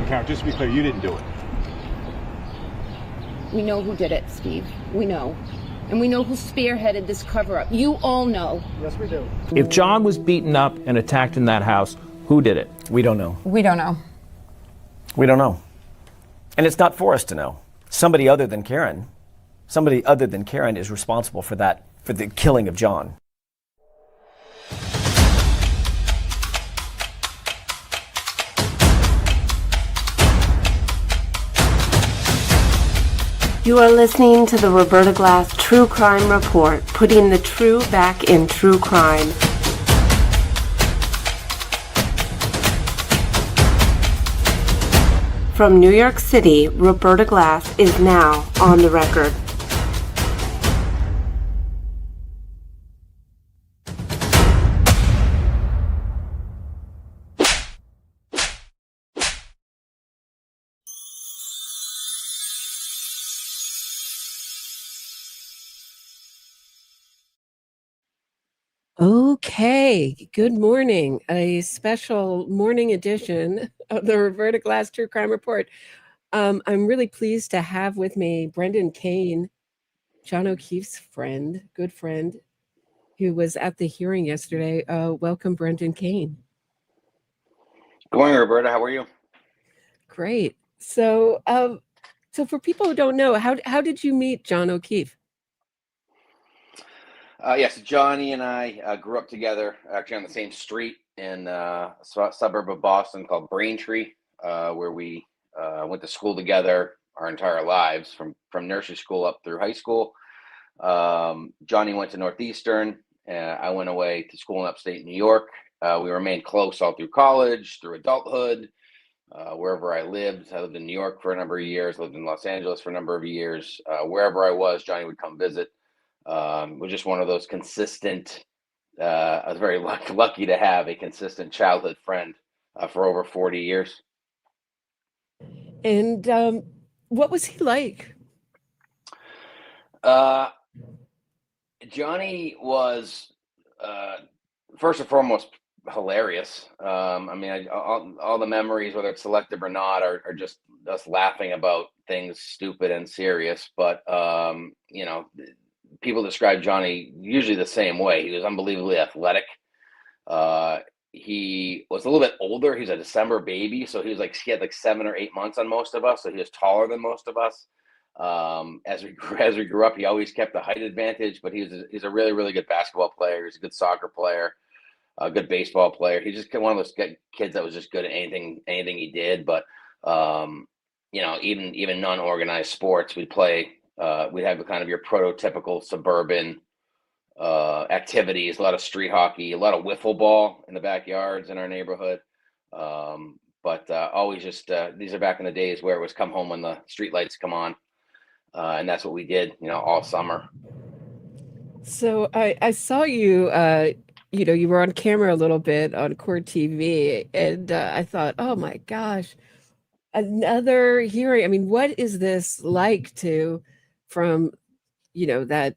Karen, just to be clear, you didn't do it. We know who did it, Steve. We know. And we know who spearheaded this cover-up. You all know. Yes, we do. If John was beaten up and attacked in that house, who did it? We don't know. We don't know. We don't know. And it's not for us to know. Somebody other than Karen is responsible for that, for the killing of John. You are listening to the Roberta Glass True Crime Report, putting the true back in true crime. From New York City, Roberta Glass is now on the record. Okay, good morning. A special morning edition of the Roberta Glass True Crime Report. I'm really pleased to have with me Brendan Kane, John O'Keefe's friend, good friend, who was at the hearing yesterday. Welcome, Brendan Kane. Good morning, Roberta. How are you? Great. So for people who don't know, how did you meet John O'Keefe? Yes, Johnny and I grew up together, actually on the same street in a suburb of Boston called Braintree, where we went to school together our entire lives, from nursery school up through high school. Johnny went to Northeastern. I went away to school in upstate New York. We remained close all through college, through adulthood, wherever I lived. I lived in New York for a number of years, lived in Los Angeles for a number of years. Wherever I was, Johnny would come visit. Was just one of those consistent, I was very lucky to have a consistent childhood friend for over 40 years. And what was he like? Johnny was, first and foremost, hilarious. All the memories, whether it's selective or not, are just us laughing about things stupid and serious. But, people describe Johnny usually the same way. He was unbelievably athletic. He was a little bit older. He was a December baby, so he had like 7 or 8 months on most of us. So he was taller than most of us. As we grew up, he always kept the height advantage. But he's a really, really good basketball player. He's a good soccer player, a good baseball player. He's just one of those kids that was just good at anything he did. But even non-organized sports, we'd play. We'd have kind of your prototypical suburban activities, a lot of street hockey, a lot of wiffle ball in the backyards in our neighborhood. But always just, these are back in the days where it was come home when the street lights come on. And that's what we did, all summer. So I saw you, you were on camera a little bit on Court TV, and I thought, oh my gosh, another hearing. I mean, what is this like from that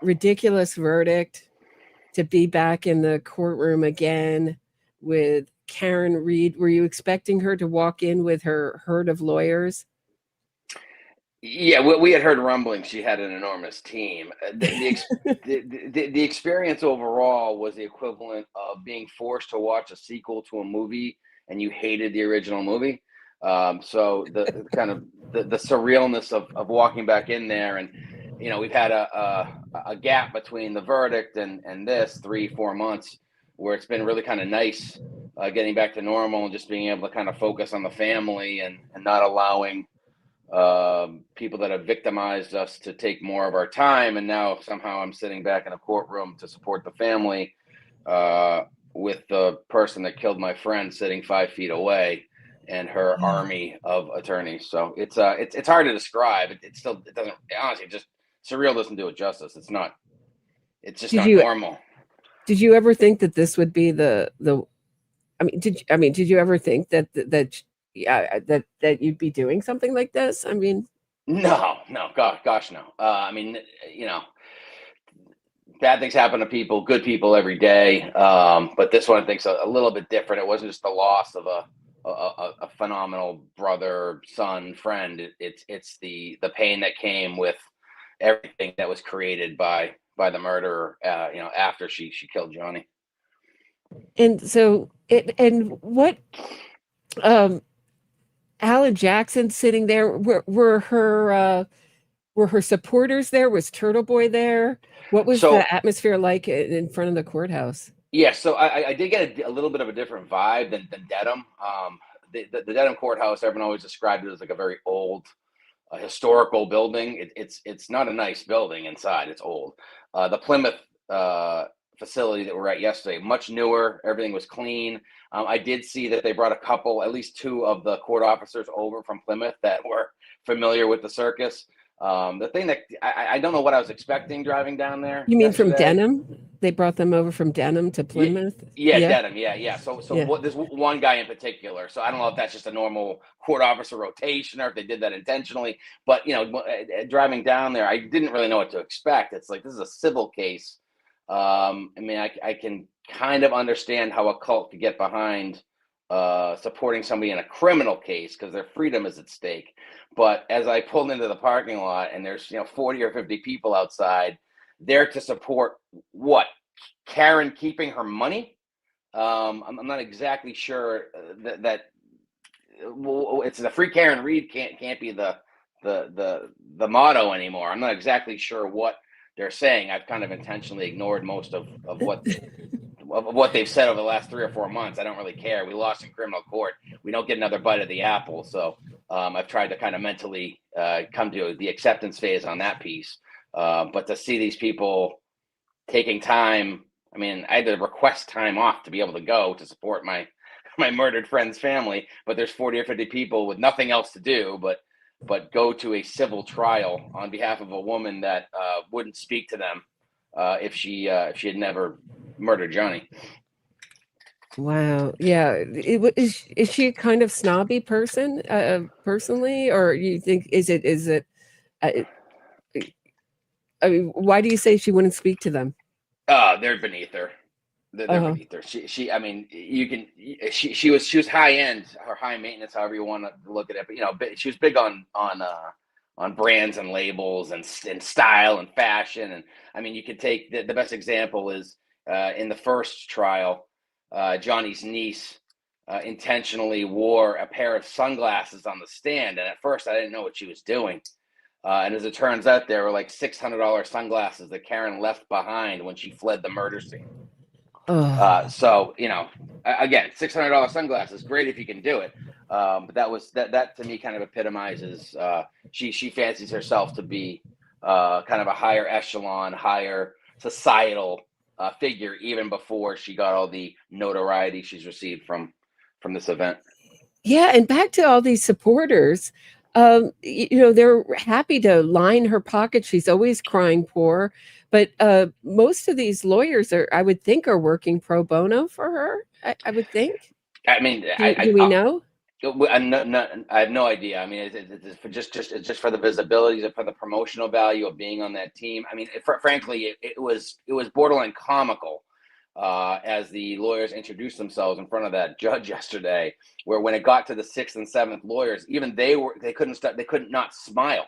ridiculous verdict to be back in the courtroom again with Karen Reed? Were you expecting her to walk in with her herd of lawyers? Yeah, we had heard rumblings. She had an enormous team. The experience overall was the equivalent of being forced to watch a sequel to a movie and you hated the original movie. So the kind of the surrealness of walking back in there, and we've had a gap between the verdict and this 3-4 months where it's been really kind of nice getting back to normal and just being able to kind of focus on the family and not allowing people that have victimized us to take more of our time. And now somehow I'm sitting back in a courtroom to support the family with the person that killed my friend sitting 5 feet away and her army of attorneys. So it's hard to describe. It doesn't, honestly, just surreal doesn't do it justice. It's just not normal. Did you ever think that this would be did you ever think that you'd be doing something like this? I mean, no, gosh, no. Bad things happen to people, good people every day. But this one I think's a little bit different. It wasn't just the loss of a phenomenal brother, son, friend. It's the pain that came with everything that was created by the murderer, after she killed Johnny. And so and what Alan Jackson sitting there, were her supporters there? Was Turtle Boy there? What was So the atmosphere like in front of the courthouse? yeah, so I did get a little bit of a different vibe than Dedham. The Dedham courthouse, everyone always described it as like a very old, historical building. It's not a nice building inside. It's old. The Plymouth facility that we're at yesterday, much newer. Everything was clean. I did see that they brought at least two of the court officers over from Plymouth that were familiar with the circus. The thing that I don't know what I was expecting driving down there. You mean from yesterday. Denham? They brought them over from Denham to Plymouth? Yeah, Dedham. Yeah. So Yeah. what, there's one guy in particular. So I don't know if that's just a normal court officer rotation or if they did that intentionally. But driving down there, I didn't really know what to expect. It's like, this is a civil case. I mean, I can kind of understand how a cult could get behind supporting somebody in a criminal case because their freedom is at stake. But as I pulled into the parking lot and there's 40 or 50 people outside there to support what? Karen keeping her money? I'm not exactly sure that it's the free Karen Reed can't be the motto anymore. I'm not exactly sure what they're saying. I've kind of intentionally ignored most of what they've said over the last 3 or 4 months. I don't really care. We lost in criminal court. We don't get another bite of the apple. So I've tried to kind of mentally come to the acceptance phase on that piece. But to see these people taking time, I mean, I had to request time off to be able to go to support my murdered friend's family. But there's 40 or 50 people with nothing else to do but go to a civil trial on behalf of a woman that wouldn't speak to them if she had never murdered Johnny. Wow. Yeah. Is she a kind of snobby person, personally, or you think is it? I mean, why do you say she wouldn't speak to them? They're beneath her. They're beneath her. She. I mean, you can. She was high end or high maintenance, however you want to look at it. But she was big on brands and labels and style and fashion. And I mean, you could take the best example is in the first trial, Johnny's niece intentionally wore a pair of sunglasses on the stand, and at first I didn't know what she was doing. And as it turns out, there were like $600 sunglasses that Karen left behind when she fled the murder scene. So, again, $600 sunglasses, great if you can do it. But that to me kind of epitomizes, she fancies herself to be kind of a higher echelon, higher societal figure, even before she got all the notoriety she's received from this event. Yeah. And back to all these supporters, they're happy to line her pocket. She's always crying poor, but most of these lawyers I would think, are working pro bono for her. I would think. I mean, do we know? I have no idea. I mean, it's just for the visibility, for the promotional value of being on that team. I mean, frankly, it was borderline comical as the lawyers introduced themselves in front of that judge yesterday, where when it got to the 6th and 7th lawyers, even they couldn't not smile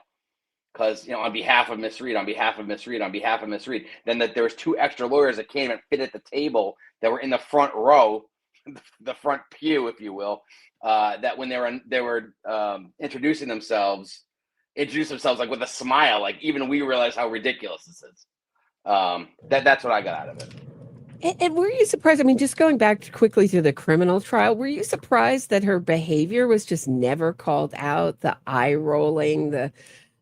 because on behalf of Miss Reed, on behalf of Miss Reed, on behalf of Miss Reed. Then that there was 2 extra lawyers that came and fit at the table that were in the front row, the front pew, if you will. That when they were introducing themselves like with a smile, like even we realize how ridiculous this is. That's what I got out of it. And were you surprised? I mean, just going back quickly to the criminal trial, were you surprised that her behavior was just never called out? The eye rolling,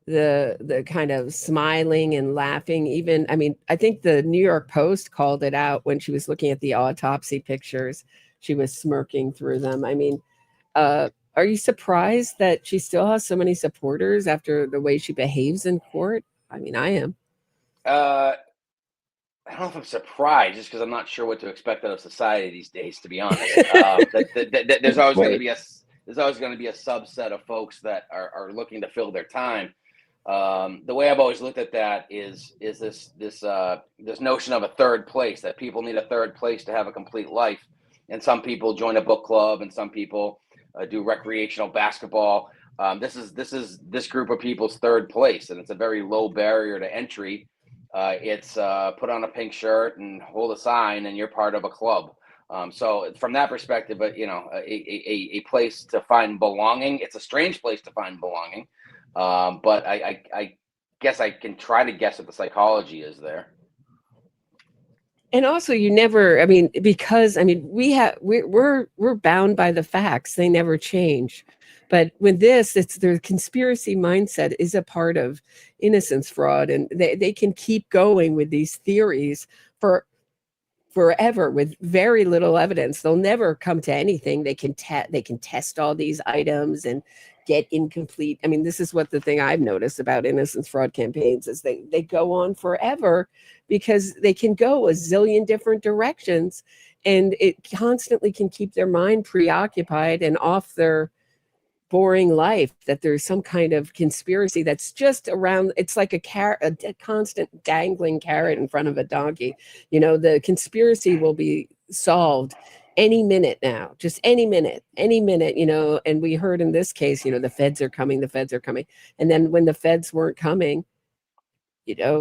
the kind of smiling and laughing. Even, I mean, I think the New York Post called it out when she was looking at the autopsy pictures. She was smirking through them. I mean, are you surprised that she still has so many supporters after the way she behaves in court? I mean, I am. I don't know if I'm surprised, just because I'm not sure what to expect out of society these days, to be honest. There's always going to be a subset of folks that are looking to fill their time. The way I've always looked at that is this notion of a third place, that people need a third place to have a complete life. And some people join a book club, and some people do recreational basketball. This is this group of people's third place, and it's a very low barrier to entry. It's put on a pink shirt and hold a sign, and you're part of a club. So from that perspective, a place to find belonging. It's a strange place to find belonging, but I guess I can try to guess what the psychology is there. And also, you never. I mean, because we're bound by the facts; they never change. But with this, it's the conspiracy mindset is a part of innocence fraud, and they can keep going with these theories for forever with very little evidence. They'll never come to anything. They can test all these items and get incomplete. I mean, this is what the thing I've noticed about innocence fraud campaigns is they go on forever because they can go a zillion different directions, and it constantly can keep their mind preoccupied and off their boring life, that there's some kind of conspiracy that's just around. It's like a constant dangling carrot in front of a donkey. The conspiracy will be solved any minute now, just any minute, and we heard in this case, the feds are coming. And then when the feds weren't coming,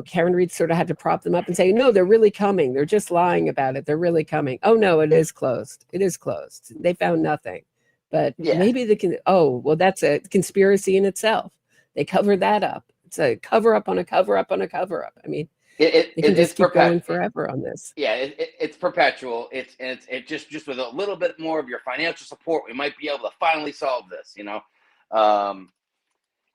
Karen Reed sort of had to prop them up and say, no, they're really coming. They're just lying about it. They're really coming. Oh no, it is closed. They found nothing. But maybe that's a conspiracy in itself. They cover that up. It's a cover up on a cover up on a cover up. I mean, they can just keep going forever on this. Yeah, it's perpetual. It's just with a little bit more of your financial support, we might be able to finally solve this.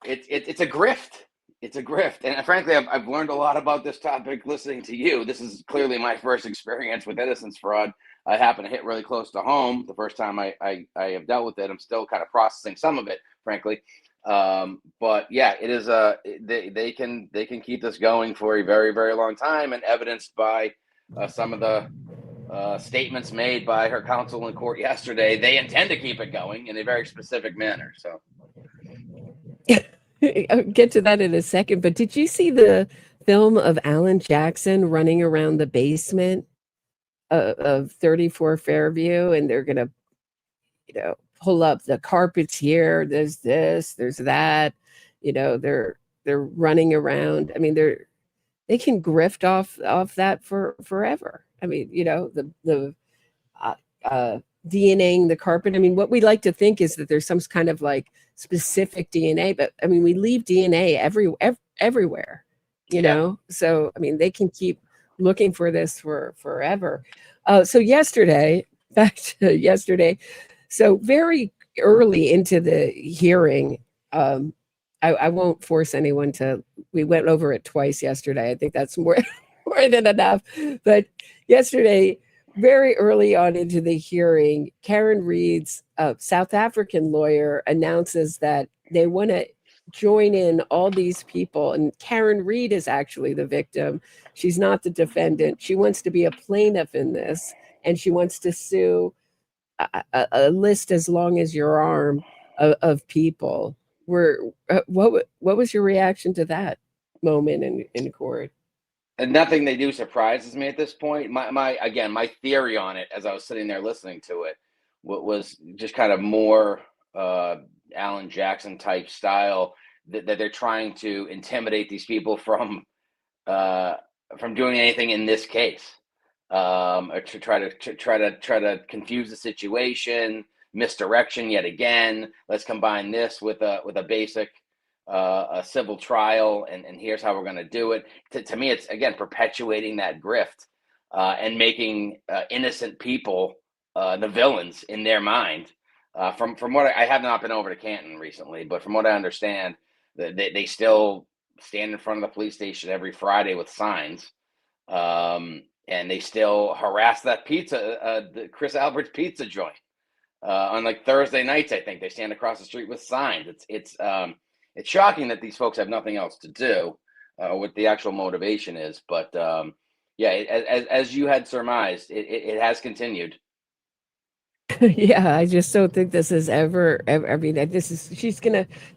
It's a grift. It's a grift, and frankly, I've learned a lot about this topic listening to you. This is clearly my first experience with innocence fraud. I happen to hit really close to home. The first time I have dealt with it, I'm still kind of processing some of it, frankly. But yeah, it is they can keep this going for a very, very long time, and evidenced by some of the statements made by her counsel in court yesterday. They intend to keep it going in a very specific manner. So. I'll get to that in a second, but did you see the film of Alan Jackson running around the basement of 34 Fairview, and they're going to, pull up the carpets here. There's this, there's that, they're running around. I mean, they can grift off that for forever. I mean, the DNAing the carpet. I mean, what we like to think is that there's some kind of like specific DNA, but I mean, we leave DNA everywhere, So, I mean, they can keep looking for this for forever. So back to yesterday. So very early into the hearing, I won't force anyone we went over it twice yesterday. I think that's more than enough. But yesterday, very early on into the hearing, Karen Reed's South African lawyer announces that they want to join in all these people. And Karen Reed is actually the victim. She's not the defendant. She wants to be a plaintiff in this, and she wants to sue a list as long as your arm of people. What was your reaction to that moment in court? And nothing they do surprises me at this point. My theory on it, as I was sitting there listening to it, was just kind of more Alan Jackson type style, that they're trying to intimidate these people from doing anything in this case, or to try to confuse the situation, misdirection yet again. Let's combine this with a basic a civil trial, and here's how we're going to do it. To me, it's again perpetuating that grift and making innocent people the villains in their mind. From what I have not been over to Canton recently, but from what I understand, they still stand in front of the police station every Friday with signs, and they still harass that the Chris Albert's pizza joint on like Thursday nights. I think they stand across the street with signs. It's shocking that these folks have nothing else to do, what the actual motivation is. But as you had surmised, it has continued. Yeah, I just don't think this is ever. I mean, this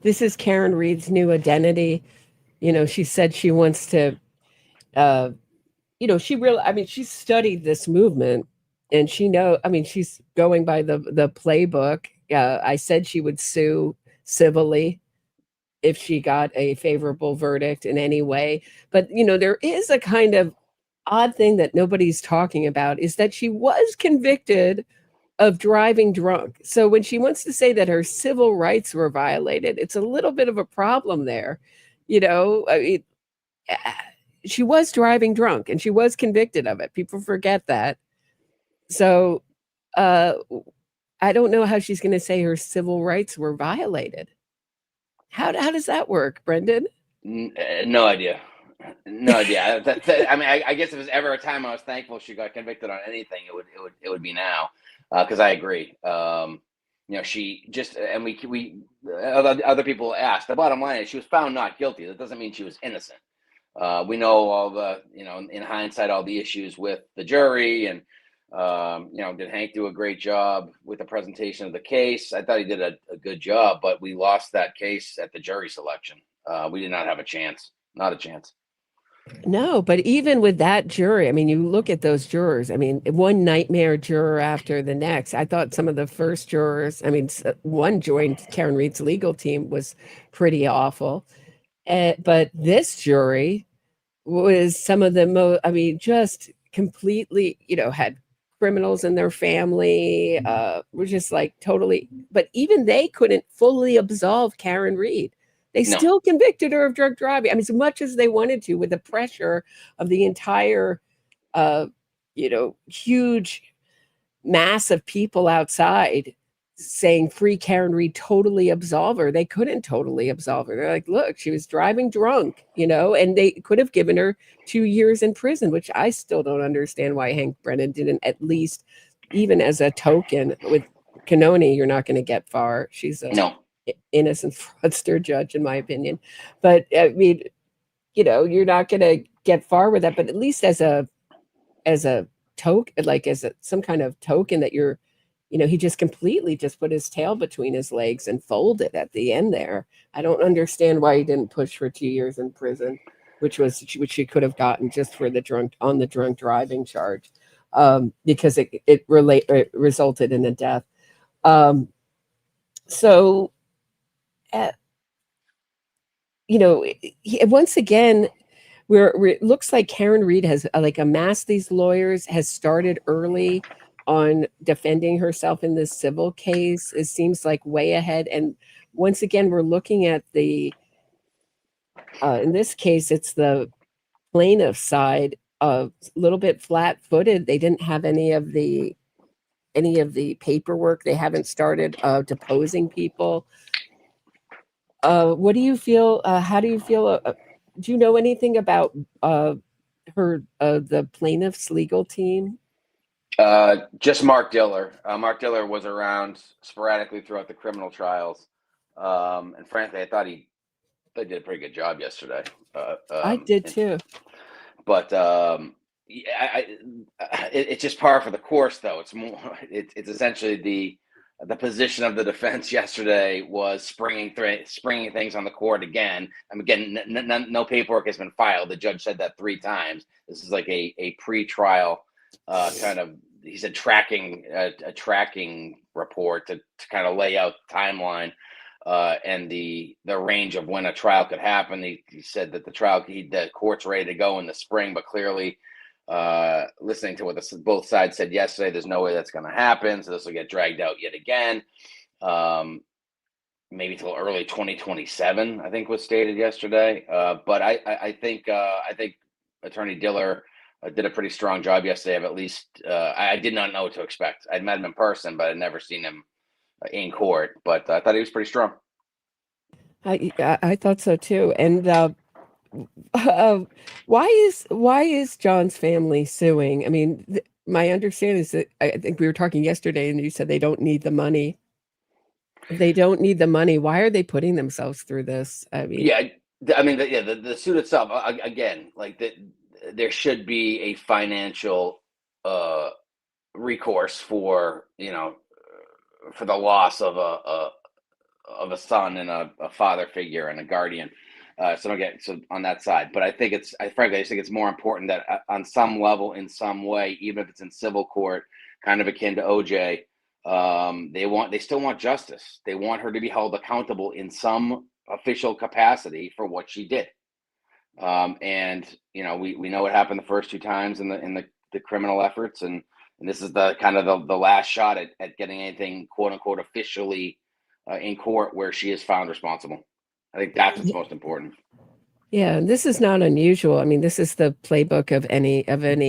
is Karen Reed's new identity. She said she wants to, she studied this movement, and she's going by the playbook, I said she would sue civilly if she got a favorable verdict in any way. But, there is a kind of odd thing that nobody's talking about, is that she was convicted of driving drunk. So when she wants to say that her civil rights were violated, it's a little bit of a problem there. I mean, she was driving drunk and she was convicted of it. People forget that. So I don't know how she's going to say her civil rights were violated. How does that work, Brendan? No idea. No idea. I mean, I guess if there's ever a time I was thankful she got convicted on anything, it would be now, because I agree. She just, and we other people asked. The bottom line is she was found not guilty. That doesn't mean she was innocent. We know all the, in hindsight, all the issues with the jury, and did Hank do a great job with the presentation of the case? I thought he did a good job, but we lost that case at the jury selection. We did not have a chance. Not a chance. No, but even with that jury, I mean, you look at those jurors, I mean, one nightmare juror after the next. I thought some of the first jurors, I mean, one joined Karen Reed's legal team, was pretty awful. But this jury was some of the most, I mean, just completely, had criminals in their family, were just like totally, but even they couldn't fully absolve Karen Reed. They still convicted her of drunk driving. I mean, as much as they wanted to, with the pressure of the entire, huge mass of people outside saying free Karen Reed, totally absolve her. They couldn't totally absolve her. They're like, look, she was driving drunk, and they could have given her 2 years in prison, which I still don't understand why Hank Brennan didn't, at least, even as a token. With Canoni, you're not going to get far. She's a innocent fraudster judge, in my opinion. But I mean, you're not going to get far with that. But at least as a token, like as some kind of token that you're, he just completely just put his tail between his legs and folded at the end there. I don't understand why he didn't push for 2 years in prison, which he could have gotten just for the drunk driving charge, because it resulted in a death. So, once again, it looks like Karen Reed has amassed these lawyers, has started early on defending herself in this civil case. It seems like way ahead. And once again, we're looking at in this case, it's the plaintiff side, a little bit flat-footed. They didn't have any of the paperwork. They haven't started deposing people. What do you feel? How do you feel? Do you know anything about the plaintiff's legal team? Just Mark Diller. Mark Diller was around sporadically throughout the criminal trials, and frankly, I thought they did a pretty good job yesterday. I did too. But it's just par for the course, though. It's essentially the position of the defense yesterday was springing things on the court again. And again, no paperwork has been filed. The judge said that 3 times. This is like a pre-trial kind of, he said, a tracking report to kind of lay out the timeline and the range of when a trial could happen. He said that the court's ready to go in the spring, but clearly, listening to what both sides said yesterday, there's no way that's going to happen. So this will get dragged out yet again, maybe till early 2027, I think was stated yesterday. But I think Attorney Diller did a pretty strong job yesterday. Of at least I did not know what to expect. I'd met him in person, but I'd never seen him in court. But I thought he was pretty strong. I thought so too. And why is John's family suing? I mean, my understanding is that, I think we were talking yesterday, and you said they don't need the money. If they don't need the money, why are they putting themselves through this? I mean, the suit itself, again, like there should be a financial recourse for for the loss of a son and a father figure and a guardian. So on that side, but I think frankly, I just think it's more important that on some level, in some way, even if it's in civil court, kind of akin to OJ, They still want justice. They want her to be held accountable in some official capacity for what she did. And we know what happened the first 2 times in the criminal efforts, and this is the kind of the last shot at getting anything quote unquote officially in court where she is found responsible. I think that's what's most important. Yeah, and this is not unusual. I mean, this is the playbook of any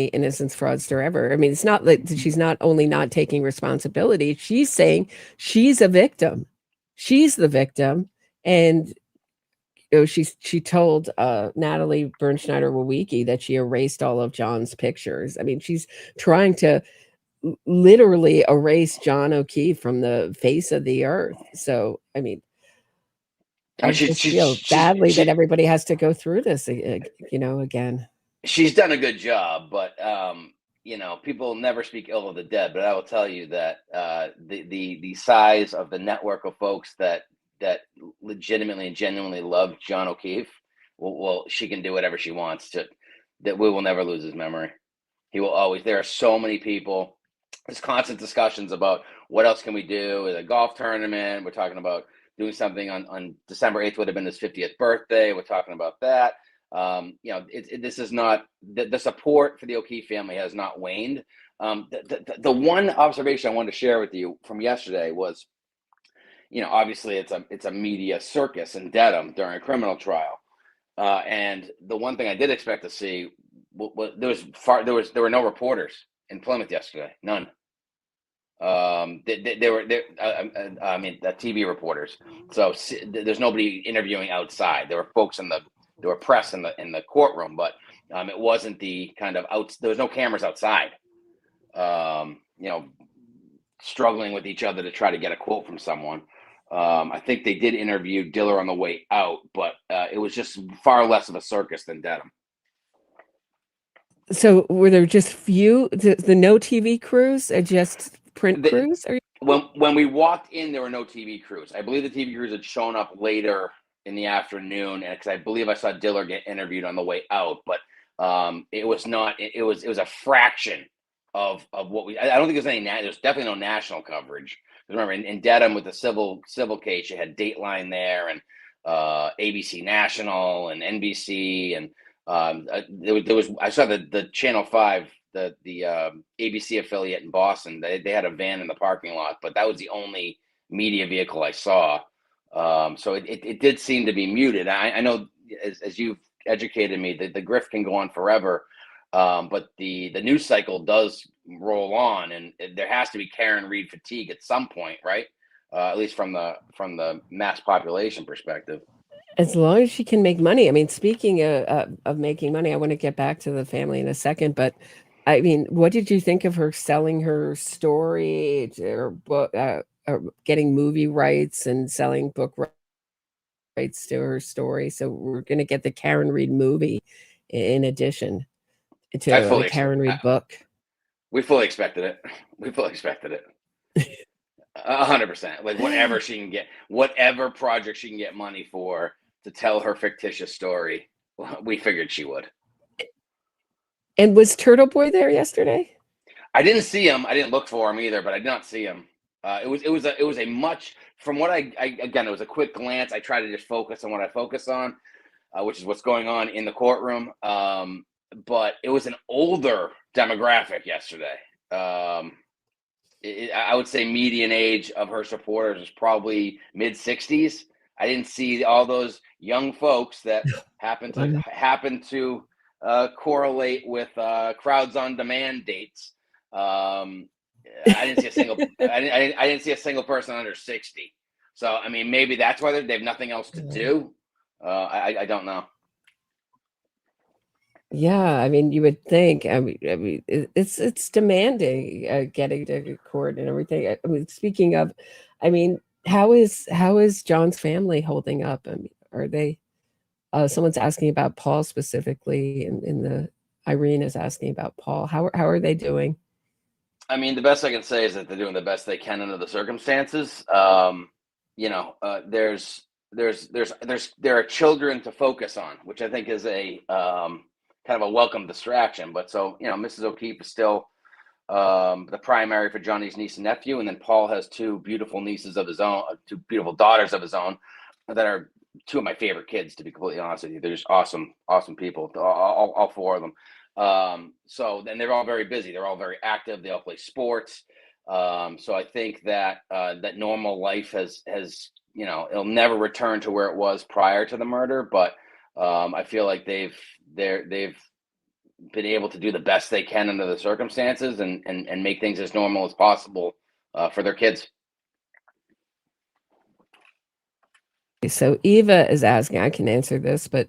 innocence fraudster ever. I mean, it's not like she's not only not taking responsibility, she's saying she's a victim. She's the victim. And she told Natalie Bernschneider-Wawicki that she erased all of John's pictures. I mean, she's trying to literally erase John O'Keefe from the face of the earth. So, I mean, I just feel badly that everybody has to go through this, again. She's done a good job, but people never speak ill of the dead. But I will tell you that the size of the network of folks that legitimately and genuinely love John O'Keefe, well, she can do whatever she wants to. That we will never lose his memory. He will always. There are so many people. There's constant discussions about what else can we do with a golf tournament. We're talking about doing something on December 8th would have been his 50th birthday. We're talking about that. This is not the support for the O'Keefe family has not waned. The one observation I wanted to share with you from yesterday was, obviously it's a media circus in Dedham during a criminal trial, and the one thing I did expect to see was there were no reporters in Plymouth yesterday, none. They were the TV reporters. So there's nobody interviewing outside. There were press in the courtroom, but it wasn't the kind of there was no cameras outside. Struggling with each other to try to get a quote from someone. I think they did interview Diller on the way out, but it was just far less of a circus than Dedham. So were there just few the no TV crews or just print crews? When we walked in, there were no TV crews. I believe the TV crews had shown up later in the afternoon, and because I believe I saw Diller get interviewed on the way out, but it was not. It was a fraction of what we. I don't think there's definitely no national coverage. Remember, in Dedham with the civil case, you had Dateline there, and ABC National and NBC, and there was. I saw the Channel 5. The ABC affiliate in Boston, they had a van in the parking lot, but that was the only media vehicle I saw. So it did seem to be muted. I know, as you've educated me, the grift can go on forever, but the news cycle does roll on, and there has to be Karen Reed fatigue at some point, right? At least from the mass population perspective. As long as she can make money. I mean, speaking of making money, I want to get back to the family in a second, but I mean, what did you think of her selling her story, or book, getting movie rights and selling book rights to her story? So we're going to get the Karen Reed movie in addition to the Karen Reed book. We fully expected it. 100%. Like whatever she can get, whatever project she can get money for to tell her fictitious story, we figured she would. And was Turtle Boy there yesterday? I didn't see him. I didn't look for him either, but I did not see him. It was a much, from what I again, it was a quick glance. I tried to just focus on what I focus on, which is what's going on in the courtroom. But it was an older demographic yesterday. I would say median age of her supporters is probably mid-60s. I didn't see all those young folks that happen to correlate with crowds on demand dates. I didn't see a single. I didn't see a single person under 60. So I mean, maybe that's why they have nothing else to do. I don't know. Yeah, I mean, you would think. I mean, it's demanding getting to court and everything. I mean, speaking of, I mean, how is John's family holding up? I mean, are they? Someone's asking about Paul specifically, in the Irene is asking about Paul. How are they doing? I mean, the best I can say is that they're doing the best they can under the circumstances. There are children to focus on, which I think is a kind of a welcome distraction. But so Mrs. O'Keefe is still the primary for Johnny's niece and nephew, and then Paul has two beautiful nieces of his own, two beautiful daughters of his own, that are two of my favorite kids, to be completely honest with you. They're just awesome people, all four of them. So then they're all very busy. They're all very active. They all play sports. So I think that that normal life has it'll never return to where it was prior to the murder, but I feel like they've been able to do the best they can under the circumstances and make things as normal as possible for their kids. So Eva is asking, I can answer this, but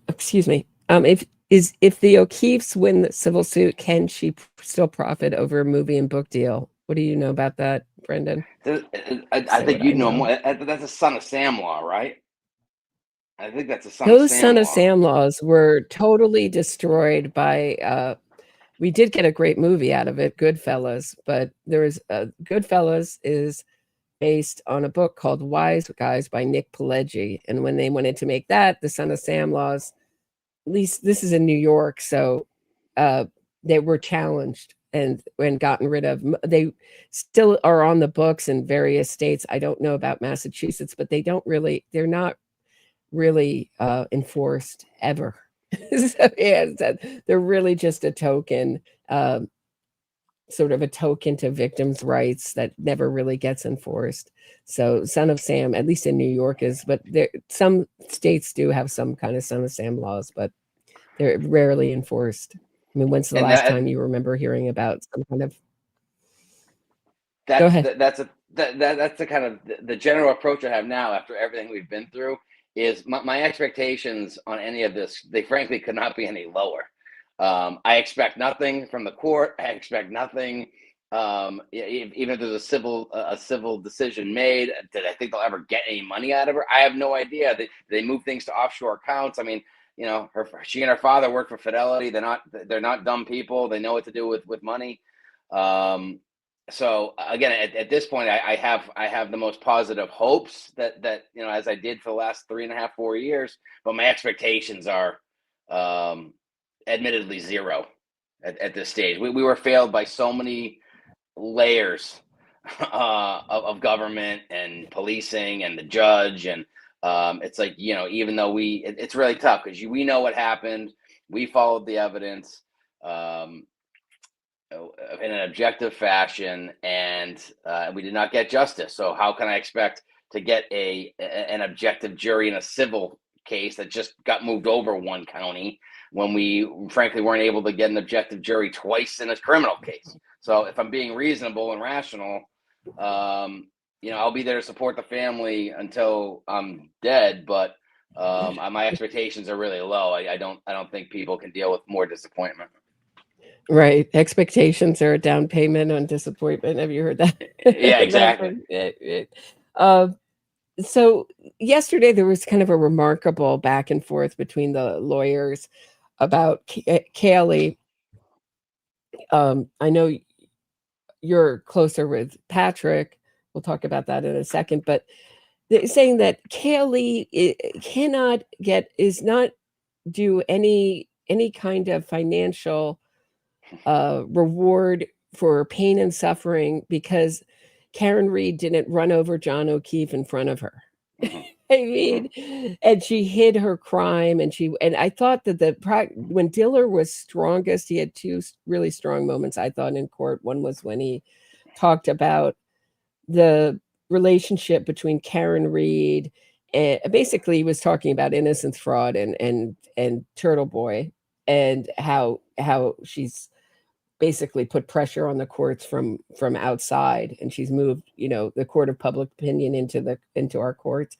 excuse me. If the O'Keeffes win the civil suit, can she still profit over a movie and book deal? What do you know about that, Brendan? I think you know more. That's a Son of Sam law, right? I think that's a Son Those of Sam Son law. of Sam laws were totally destroyed by. We did get a great movie out of it, Goodfellas, but there is Goodfellas is based on a book called Wise Guys by Nick Pileggi, and when they wanted to make that, the Son of Sam laws, at least this is in New York, so they were challenged and gotten rid of. They still are on the books in various states. I don't know about Massachusetts, but they're not really enforced ever. So yeah, they're really just a token, sort of a token to victims' rights that never really gets enforced. So Son of Sam, at least in New York, is, but some states do have some kind of Son of Sam laws, but they're rarely enforced. I mean, when's the last time you remember hearing about some kind of? Go ahead. That's the kind of the general approach I have now after everything we've been through. Is my expectations on any of this, they frankly could not be any lower. I expect nothing from the court. I expect nothing, even if there's a civil decision made. Did I think they'll ever get any money out of her? I have no idea. They move things to offshore accounts. I mean, she and her father work for Fidelity. They're not dumb people. They know what to do with money. So again, at this point, I have the most positive hopes that as I did for the last 3.5, 4 years, but my expectations are admittedly zero at this stage. We were failed by so many layers of government and policing and the judge, and it's like, even though it's really tough because we know what happened. We followed the evidence in an objective fashion, and we did not get justice. So how can I expect to get an objective jury in a civil case that just got moved over one county when we frankly weren't able to get an objective jury twice in a criminal case? So if I'm being reasonable and rational, I'll be there to support the family until I'm dead, but my expectations are really low. I don't think people can deal with more disappointment. Right. Expectations are a down payment on disappointment. Have you heard that? Yeah, exactly. So yesterday there was kind of a remarkable back and forth between the lawyers about Kaylee. I know you're closer with Patrick. We'll talk about that in a second, but they're saying that Kaylee is not due any kind of financial reward for pain and suffering because Karen Reed didn't run over John O'Keefe in front of her. I mean, and she hid her crime, and I thought that when Diller was strongest, he had two really strong moments, I thought, in court. One was when he talked about the relationship between Karen Reed, and basically he was talking about innocence fraud and Turtle Boy, and how she's basically put pressure on the courts from outside, and she's moved the court of public opinion into our courts.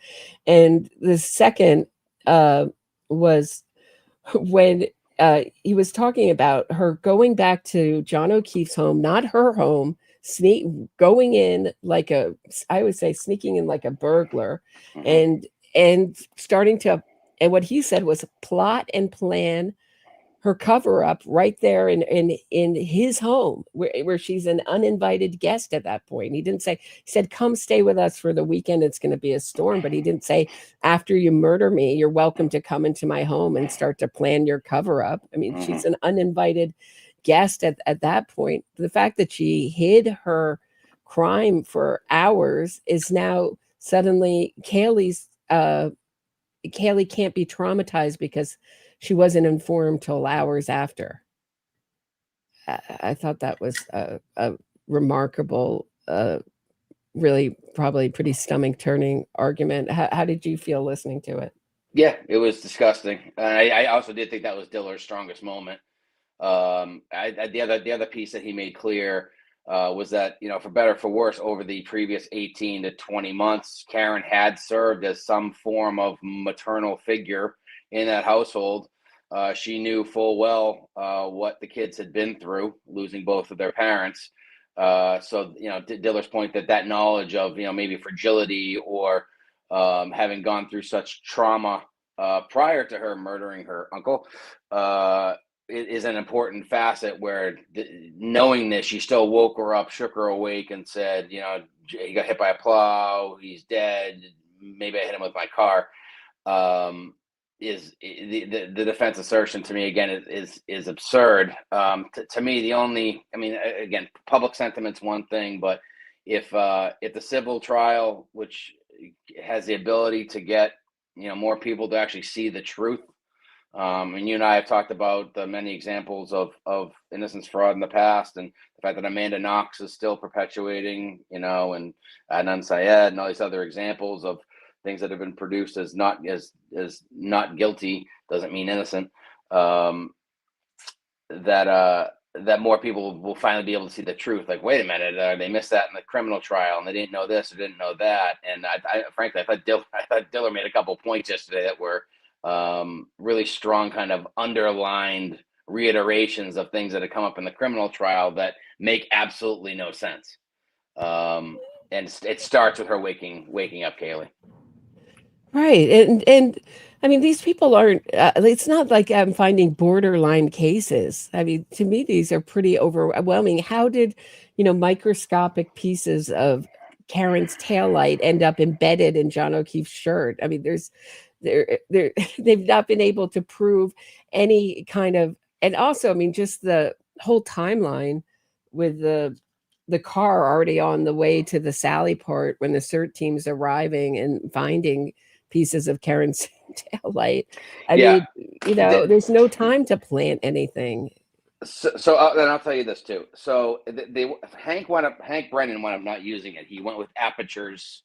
And the second was when he was talking about her going back to John O'Keefe's home, not her home, going in like I would say sneaking in like a burglar, and starting to, and what he said was plot and plan her cover up right there in his home where she's an uninvited guest at that point. He didn't say, he said, come stay with us for the weekend. It's going to be a storm. But he didn't say, after you murder me, you're welcome to come into my home and start to plan your cover up. I mean, she's an uninvited guessed at that point. The fact that she hid her crime for hours is now suddenly Kaylee can't be traumatized because she wasn't informed till hours after. I thought that was a remarkable, really probably pretty stomach turning argument. How did you feel listening to it? Yeah, it was disgusting. I also did think that was Diller's strongest moment. The other piece that he made clear was that, for better or for worse, over the previous 18 to 20 months, Karen had served as some form of maternal figure in that household. She knew full well what the kids had been through, losing both of their parents. So, Diller's point that knowledge of, maybe fragility or having gone through such trauma prior to her murdering her uncle is an important facet where knowing this, she still woke her up, shook her awake and said, he got hit by a plow, he's dead, maybe I hit him with my car. Is the defense assertion to me again is absurd. To me, again, public sentiment's one thing, but if the civil trial, which has the ability to get more people to actually see the truth, and you and I have talked about the many examples of innocence fraud in the past, and the fact that Amanda Knox is still perpetuating, and Adnan Syed and all these other examples of things that have been produced as not guilty doesn't mean innocent. That more people will finally be able to see the truth. Like, wait a minute, they missed that in the criminal trial, and they didn't know this or didn't know that. And I frankly, I thought Diller made a couple of points yesterday that were really strong, kind of underlined reiterations of things that had come up in the criminal trial that make absolutely no sense. And it starts with her waking up Kaylee. Right. And I mean, these people aren't, it's not like I'm finding borderline cases. I mean, to me, these are pretty overwhelming. How did, microscopic pieces of Karen's taillight end up embedded in John O'Keefe's shirt? I mean, they've not been able to prove any kind of, and also, I mean, just the whole timeline with the car already on the way to the Sally Port when the CERT team's arriving and finding pieces of Karen's taillight. I mean, there's no time to plant anything. So then I'll tell you this too. So Hank Brennan wound up not using it. He went with Aperture's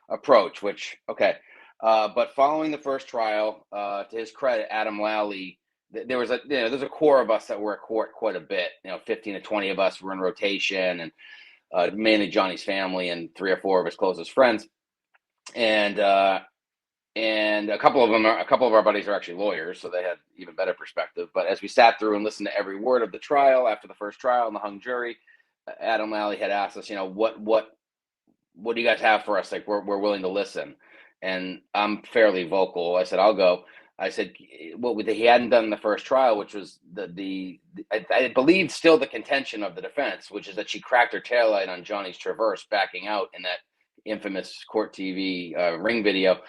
approach, which but following the first trial, to his credit, Adam Lally, there was there's a core of us that were at court quite a bit. 15 to 20 of us were in rotation, and mainly Johnny's family and 3 or 4 of his closest friends, and a couple of our buddies are actually lawyers, so they had even better perspective. But as we sat through and listened to every word of the trial after the first trial and the hung jury, Adam Lally had asked us, what do you guys have for us? Like, we're willing to listen. And I'm fairly vocal. I said, I'll go. I said, what he hadn't done in the first trial, which was I believe still the contention of the defense, which is that she cracked her taillight on Johnny's Traverse backing out in that infamous court TV ring video.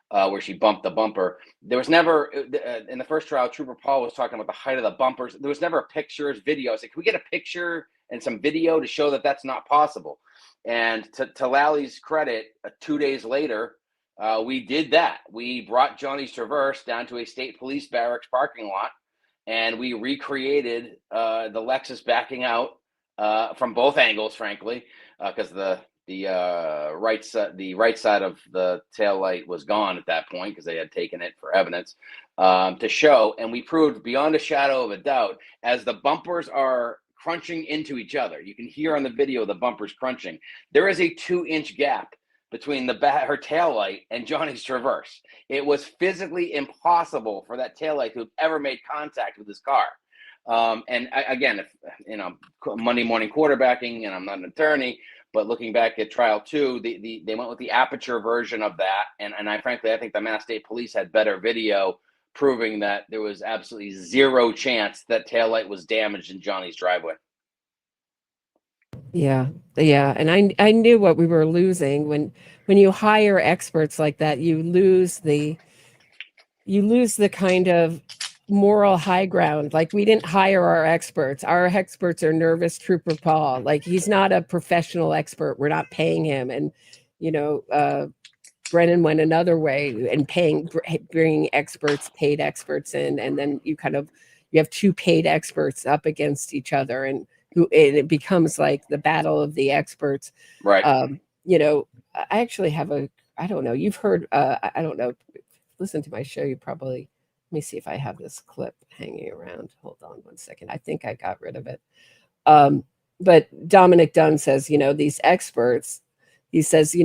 Where she bumped the bumper. There was never, in the first trial, Trooper Paul was talking about the height of the bumpers. There was never a picture, video. I was like, can we get a picture and some video to show that that's not possible? And to Lally's credit, 2 days later, we did that. We brought Johnny's Traverse down to a state police barracks parking lot, and we recreated the Lexus backing out from both angles, frankly, because the right side of the taillight was gone at that point because they had taken it for evidence to show. And we proved beyond a shadow of a doubt, as the bumpers are crunching into each other, you can hear on the video the bumpers crunching, there is a 2-inch gap between her taillight and Johnny's Traverse. It was physically impossible for that taillight to have ever made contact with his car. And again, Monday morning quarterbacking, and I'm not an attorney, but looking back at trial 2, they went with the Aperture version of that. And I think the Mass State Police had better video proving that there was absolutely zero chance that taillight was damaged in Johnny's driveway. Yeah. And I knew what we were losing when you hire experts like that. You lose the kind of moral high ground. Like, we didn't hire our experts. Our experts are nervous trooper Paul. Like, he's not a professional expert. We're not paying him. And, Brennan went another way and bringing paid experts in. And then you have two paid experts up against each other, and it becomes like the battle of the experts. Right. I actually have I don't know. You've heard, I don't know. Listen to my show. You probably, let me see if I have this clip hanging around. Hold on 1 second. I think I got rid of it. But Dominic Dunn says, these experts, he says,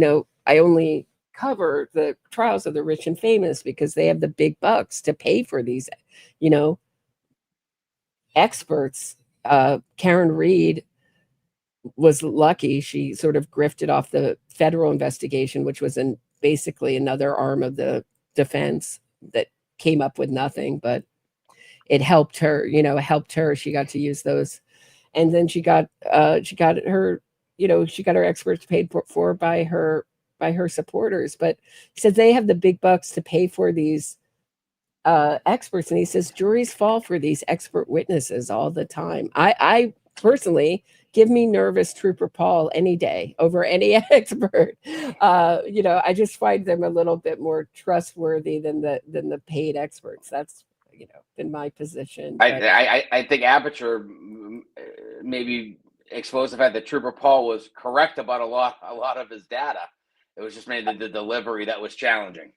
I only cover the trials of the rich and famous because they have the big bucks to pay for these, experts. Karen Reed was lucky. She sort of grifted off the federal investigation, which was basically another arm of the defense that came up with nothing, but it helped her, she got to use those. And then she got her experts paid for by her supporters. But he said they have the big bucks to pay for these experts. And he says juries fall for these expert witnesses all the time. I personally, give me nervous trooper Paul any day over any expert. I just find them a little bit more trustworthy than the paid experts. That's been my position. I think Aperture maybe exposed the fact that Trooper Paul was correct about a lot of his data. It was just maybe the delivery that was challenging.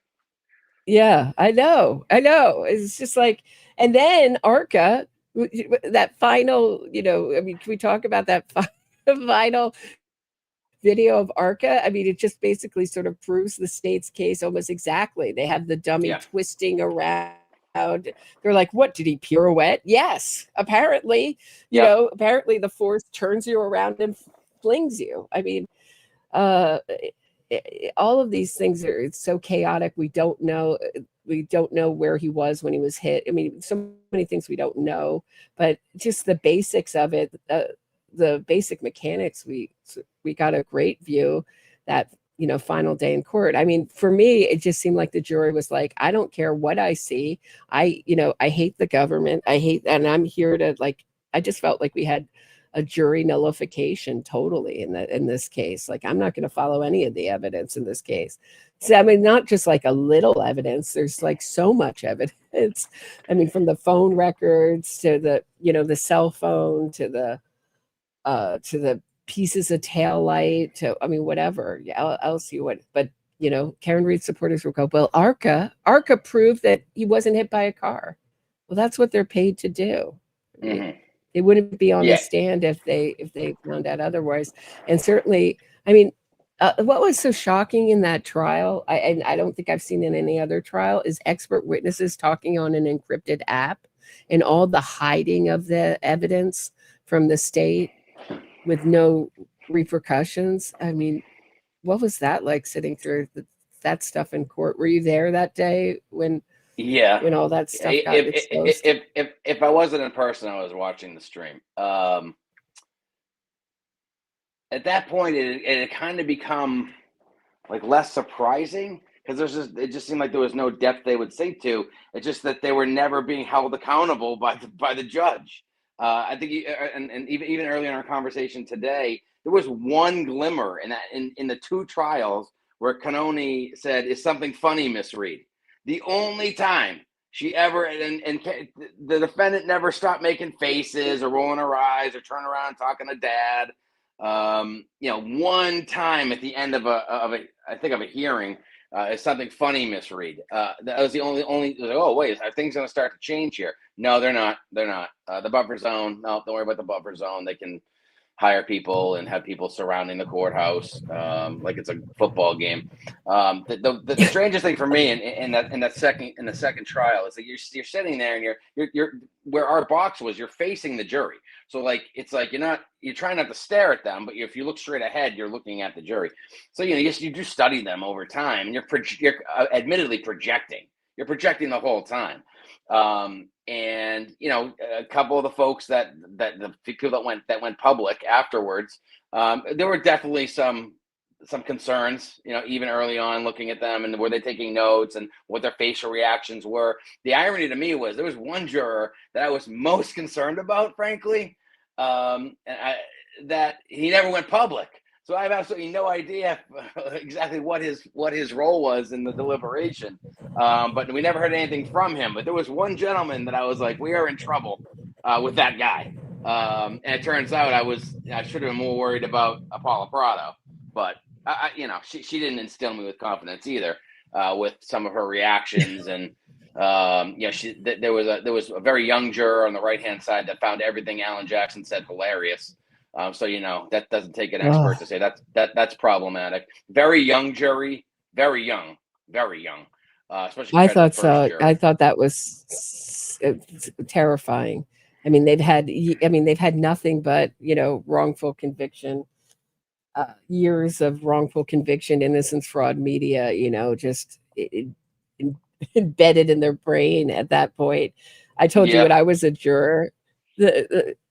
Yeah, I know. It's just like, and then ARCA, that final, can we talk about that final video of ARCA? I mean, it just basically sort of proves the state's case almost exactly. They have the dummy twisting around. They're like, what, did he pirouette? Yes, apparently. Apparently the force turns you around and flings you. I mean, all of these things it's so chaotic. We don't know where he was when he was hit. I mean, so many things we don't know, but just the basics of it, the basic mechanics, we got a great view that final day in court. I mean, for me, it just seemed like the jury was like, I don't care what I see. I hate the government. And I'm here to, like, I just felt like we had a jury nullification totally in this case. Like, I'm not going to follow any of the evidence in this case. So, I mean, not just like a little evidence. There's like so much evidence. I mean, from the phone records to the, the cell phone to the pieces of tail light to, I mean, whatever. Yeah, I'll see what, but Karen Reed supporters will go, well, ARCA proved that he wasn't hit by a car. Well, that's what they're paid to do. Mm-hmm. They wouldn't be on the stand if they found out otherwise. And certainly, I mean, what was so shocking in that trial, I don't think I've seen in any other trial, is expert witnesses talking on an encrypted app and all the hiding of the evidence from the state with no repercussions. I mean, what was that like, sitting through that stuff in court? Were you there that day when all that stuff got exposed? If I wasn't in person, I was watching the stream. At that point, it had kind of become like less surprising because it just seemed like there was no depth they would sink to. It's just that they were never being held accountable by the judge. I think, and even earlier in our conversation today, there was one glimmer in the two trials where Canoni said, "Is something funny, Miss Reed?" The only time she ever, and the defendant never stopped making faces or rolling her eyes or turning around and talking to dad. One time at the end of a hearing, is something funny, Miss Reed. That was the only. Like, oh wait, are things going to start to change here? No, they're not. They're not. The buffer zone. No, don't worry about the buffer zone. They can hire people and have people surrounding the courthouse like it's a football game. The strangest thing for me in the second trial is that you're sitting there and you're where our box was, you're facing the jury. So like it's like you're trying not to stare at them, but if you look straight ahead, you're looking at the jury. So you do study them over time, and you're admittedly projecting. You're projecting the whole time. And a couple of the folks that the people that went public afterwards, there were definitely some some concerns, even early on, looking at them and were they taking notes and what their facial reactions were. The irony to me was there was one juror that I was most concerned about, frankly, that he never went public. So I have absolutely no idea exactly what his role was in the deliberation. But we never heard anything from him. But there was one gentleman that I was like, we are in trouble with that guy. And it turns out I should have been more worried about Paula Prado. But she didn't instill me with confidence either with some of her reactions. And there was a very young juror on the right hand side that found everything Alan Jackson said hilarious. So that doesn't take an expert to say that's problematic. Very young jury, very young. Especially I compared to thought the first so. jury. I thought that was terrifying. I mean, they've had nothing but wrongful conviction, years of wrongful conviction, innocence, fraud, media. Just embedded in their brain at that point. I told you when I was a juror.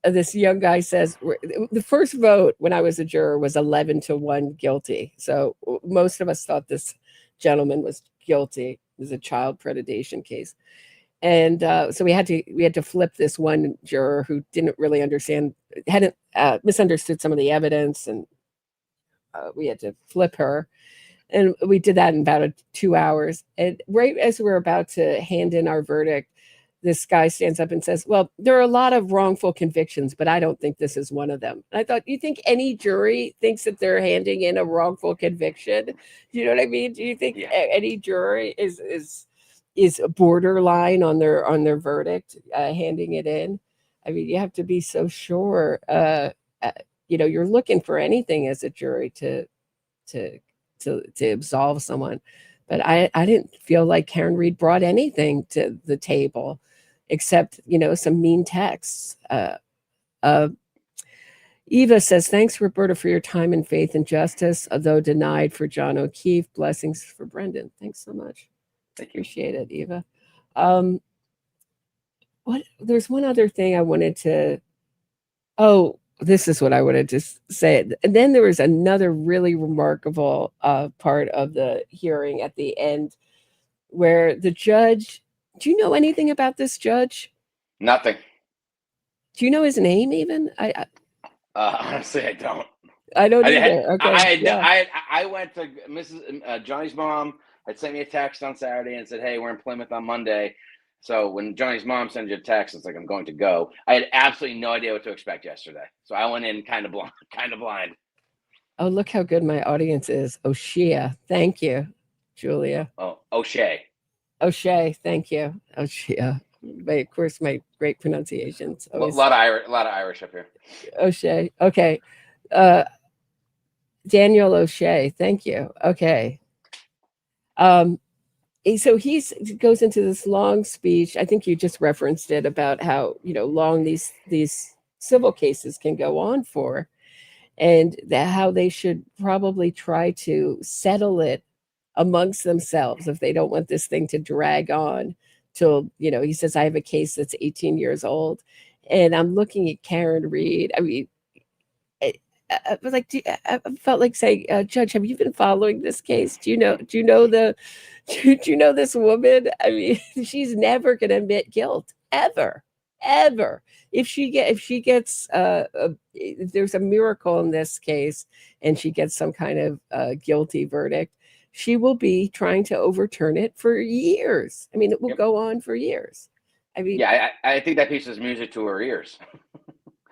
This young guy says the first vote when I was a juror was 11-1 guilty. So most of us thought this gentleman was guilty. It was a child predation case. And so we had to flip this one juror who didn't really hadn't misunderstood some of the evidence. And we had to flip her. And we did that in about 2 hours. And right as we're about to hand in our verdict, this guy stands up and says, well, there are a lot of wrongful convictions, but I don't think this is one of them. And I thought, you think any jury thinks that they're handing in a wrongful conviction? Do you know what I mean? Do you think any jury is borderline on their verdict, handing it in? I mean, you have to be so sure. You're looking for anything as a jury to absolve someone. But I didn't feel like Karen Reed brought anything to the table except, some mean texts. Eva says, thanks, Roberta, for your time and faith and justice, although denied for John O'Keefe. Blessings for Brendan. Thanks so much. Appreciate it, Eva. There's one other thing I wanted to... Oh, this is what I wanted to say. And then there was another really remarkable part of the hearing at the end where the judge, do you know anything about this judge? Nothing. Do you know his name even? Honestly, I don't. I don't either. Okay. I went to Mrs. Johnny's mom had sent me a text on Saturday and said, hey, we're in Plymouth on Monday. So when Johnny's mom sends you a text, it's like, I'm going to go. I had absolutely no idea what to expect yesterday. So I went in kind of blind. Oh, look how good my audience is. O'Shea. Thank you, Julia. Oh, O'Shea. O'Shea. Thank you. O'Shea. Of course, my great pronunciations. A lot of Irish up here. O'Shea. Okay. Daniel O'Shea. Thank you. Okay. So he goes into this long speech. I think you just referenced it about how long these civil cases can go on for, and how they should probably try to settle it amongst themselves if they don't want this thing to drag on till he says, I have a case that's 18 years old, and I'm looking at Karen Reed. I mean, I was like, I felt like saying, Judge, have you been following this case? Do you know this woman? I mean, she's never going to admit guilt ever. If she gets, if there's a miracle in this case and she gets some kind of guilty verdict, she will be trying to overturn it for years. I mean, it will go on for years. I mean, I think that piece is music to her ears.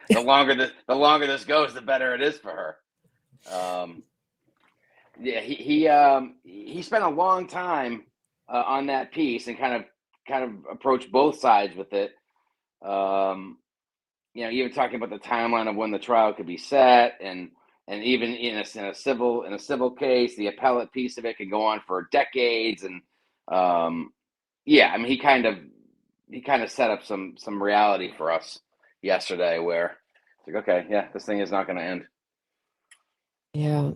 The longer this goes, the better it is for her. He spent a long time on that piece and kind of approached both sides with it. Even talking about the timeline of when the trial could be set, and even in a civil case, the appellate piece of it can go on for decades. And he kind of set up some reality for us yesterday where it's like, okay, this thing is not going to end. Yeah.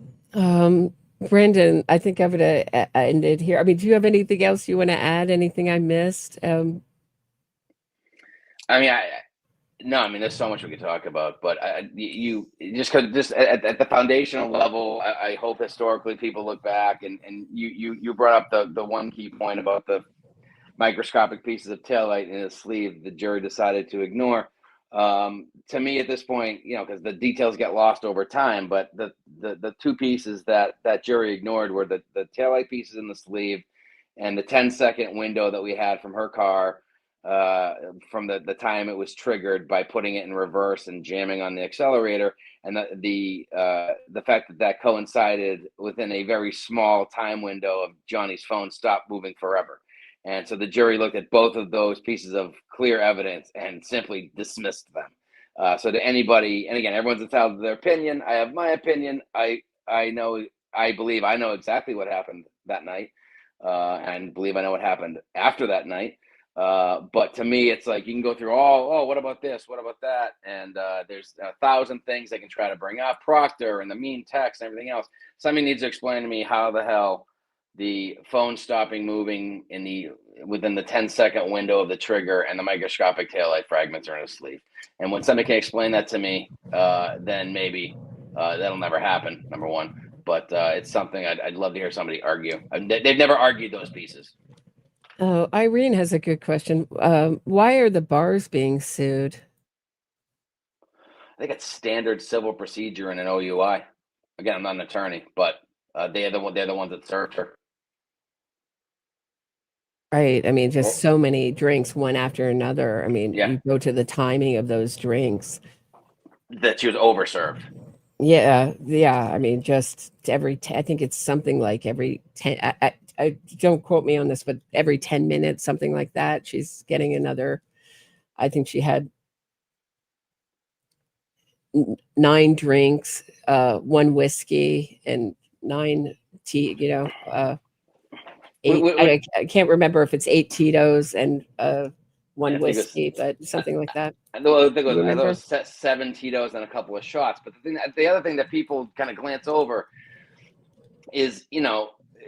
Brendan, I think I'm going to end it here. I mean, do you have anything else you want to add? Anything I missed? No, I mean, there's so much we could talk about, but you just at the foundational level, I hope historically people look back and you brought up the one key point about the microscopic pieces of taillight in his sleeve the jury decided to ignore. To me at this point, because the details get lost over time, but the two pieces that jury ignored were the taillight pieces in the sleeve and the 10-second window that we had from her car from the time it was triggered by putting it in reverse and jamming on the accelerator, and the fact that coincided within a very small time window of Johnny's phone stopped moving forever. And so the jury looked at both of those pieces of clear evidence and simply dismissed them. So to anybody, and again, everyone's entitled to their opinion. I have my opinion. I believe I know exactly what happened that night, and believe I know what happened after that night. But to me, it's like you can go through what about this? What about that? And there's 1,000 things they can try to bring up. Proctor and the mean text and everything else. Somebody needs to explain to me how the hell the phone stopping moving within the 10-second window of the trigger and the microscopic taillight fragments are in his sleeve. And when somebody can explain that to me, then maybe that'll never happen, number one. But it's something I'd love to hear somebody argue. They've never argued those pieces. Oh, Irene has a good question. Why are the bars being sued? I think it's standard civil procedure in an OUI. Again, I'm not an attorney, but they're the ones that served her. Right. I mean, just so many drinks, one after another. I mean, Yeah. you go to the timing of those drinks. That she was overserved. Yeah. I mean, just every, I think it's something like every 10, I don't quote me on this, but every 10 minutes, something like that, she's getting another. I think she had 9 drinks, 1 whiskey and 9 tea, 8, I can't remember if it's 8 Tito's and 1 whiskey, but something like that. I thought it was 7 Tito's and a couple of shots. But the other thing that people kind of glance over is,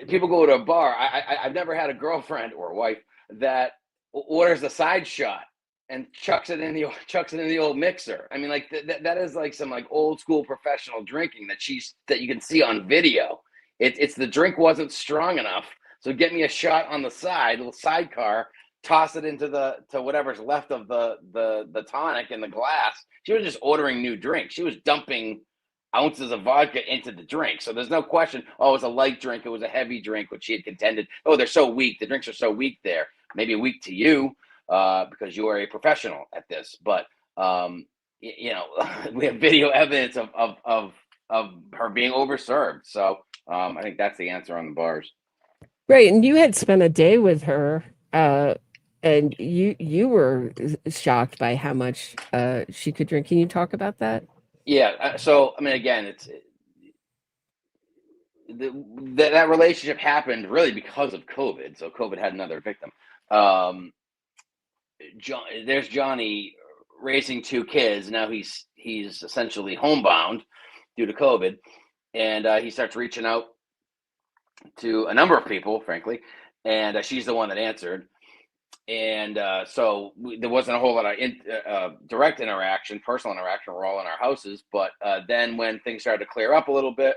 people go to a bar. I've never had a girlfriend or wife that orders a side shot and chucks it in the old mixer. I mean, like that is like some like old school professional drinking that you can see on video. It's the drink wasn't strong enough, so get me a shot on the side, little sidecar, toss it into to whatever's left of the tonic in the glass. She was just ordering new drinks. She was dumping ounces of vodka into the drink. So there's no question, it was a light drink, it was a heavy drink, which she had contended, they're so weak, the drinks are so weak there. Maybe weak to you, because you are a professional at this. But, we have video evidence of her being overserved. So I think that's the answer on the bars. Right. And you had spent a day with her, and you were shocked by how much she could drink. Can you talk about that? Yeah. So, I mean, again, it's that relationship happened really because of COVID. So COVID had another victim. There's Johnny raising 2 kids. Now he's essentially homebound due to COVID. And he starts reaching out to a number of people, frankly. And she's the one that answered. And so there wasn't a whole lot of direct interaction, personal interaction. We're all in our houses. But then when things started to clear up a little bit,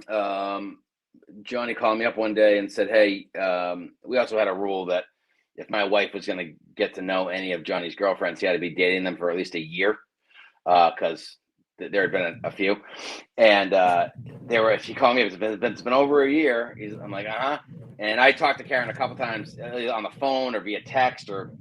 Johnny called me up one day and said, hey, we also had a rule that if my wife was going to get to know any of Johnny's girlfriends, he had to be dating them for at least a year, because there had been a few. And she called me, it's been over a year. I'm like, And I talked to Karen a couple times on the phone or via text, or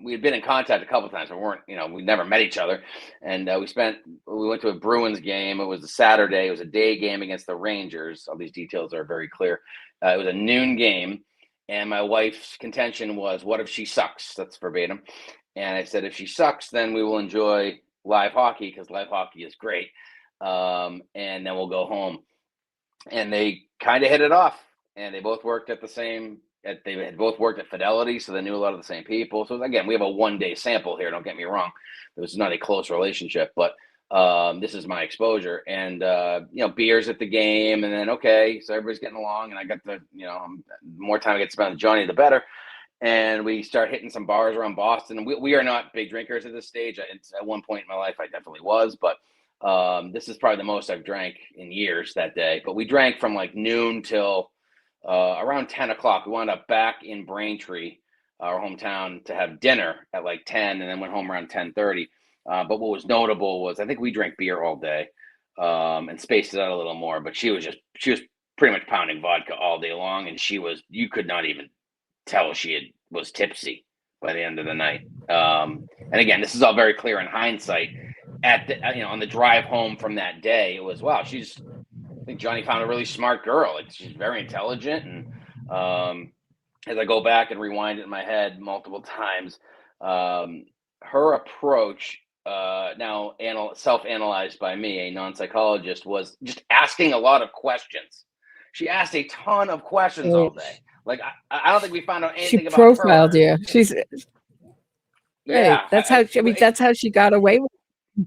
we had been in contact a couple times, but we never met each other. And we went to a Bruins game. It was a Saturday. It was a day game against the Rangers. All these details are very clear. It was a noon game. And my wife's contention was, what if she sucks? That's verbatim. And I said, if she sucks, then we will enjoy live hockey, because live hockey is great. And then we'll go home. And they kind of hit it off. And they both worked they had both worked at Fidelity, so they knew a lot of the same people. So again, we have a 1-day sample here. Don't get me wrong. It was not a close relationship, but this is my exposure. And, beers at the game. And then, okay, so everybody's getting along. And I got the more time I get to spend with Johnny, the better. and we start hitting some bars around Boston. We are not big drinkers at this stage. At one point in my life, I definitely was, but this is probably the most I've drank in years that day. But we drank from like noon till around 10 o'clock. We wound up back in Braintree, our hometown, to have dinner at like 10, and then went home around 10:30. But what was notable was I think we drank beer all day and spaced it out a little more. But she was pretty much pounding vodka all day long, and you could not even tell she was tipsy by the end of the night. And again, this is all very clear in hindsight. On the drive home from that day, it was, wow, I think Johnny found a really smart girl. Like, she's very intelligent. And as I go back and rewind it in my head multiple times, her approach, now self-analyzed by me, a non-psychologist, was just asking a lot of questions. She asked a ton of questions all day. Like, I don't think we found out anything about her. She profiled you. She's that's how she got away with it.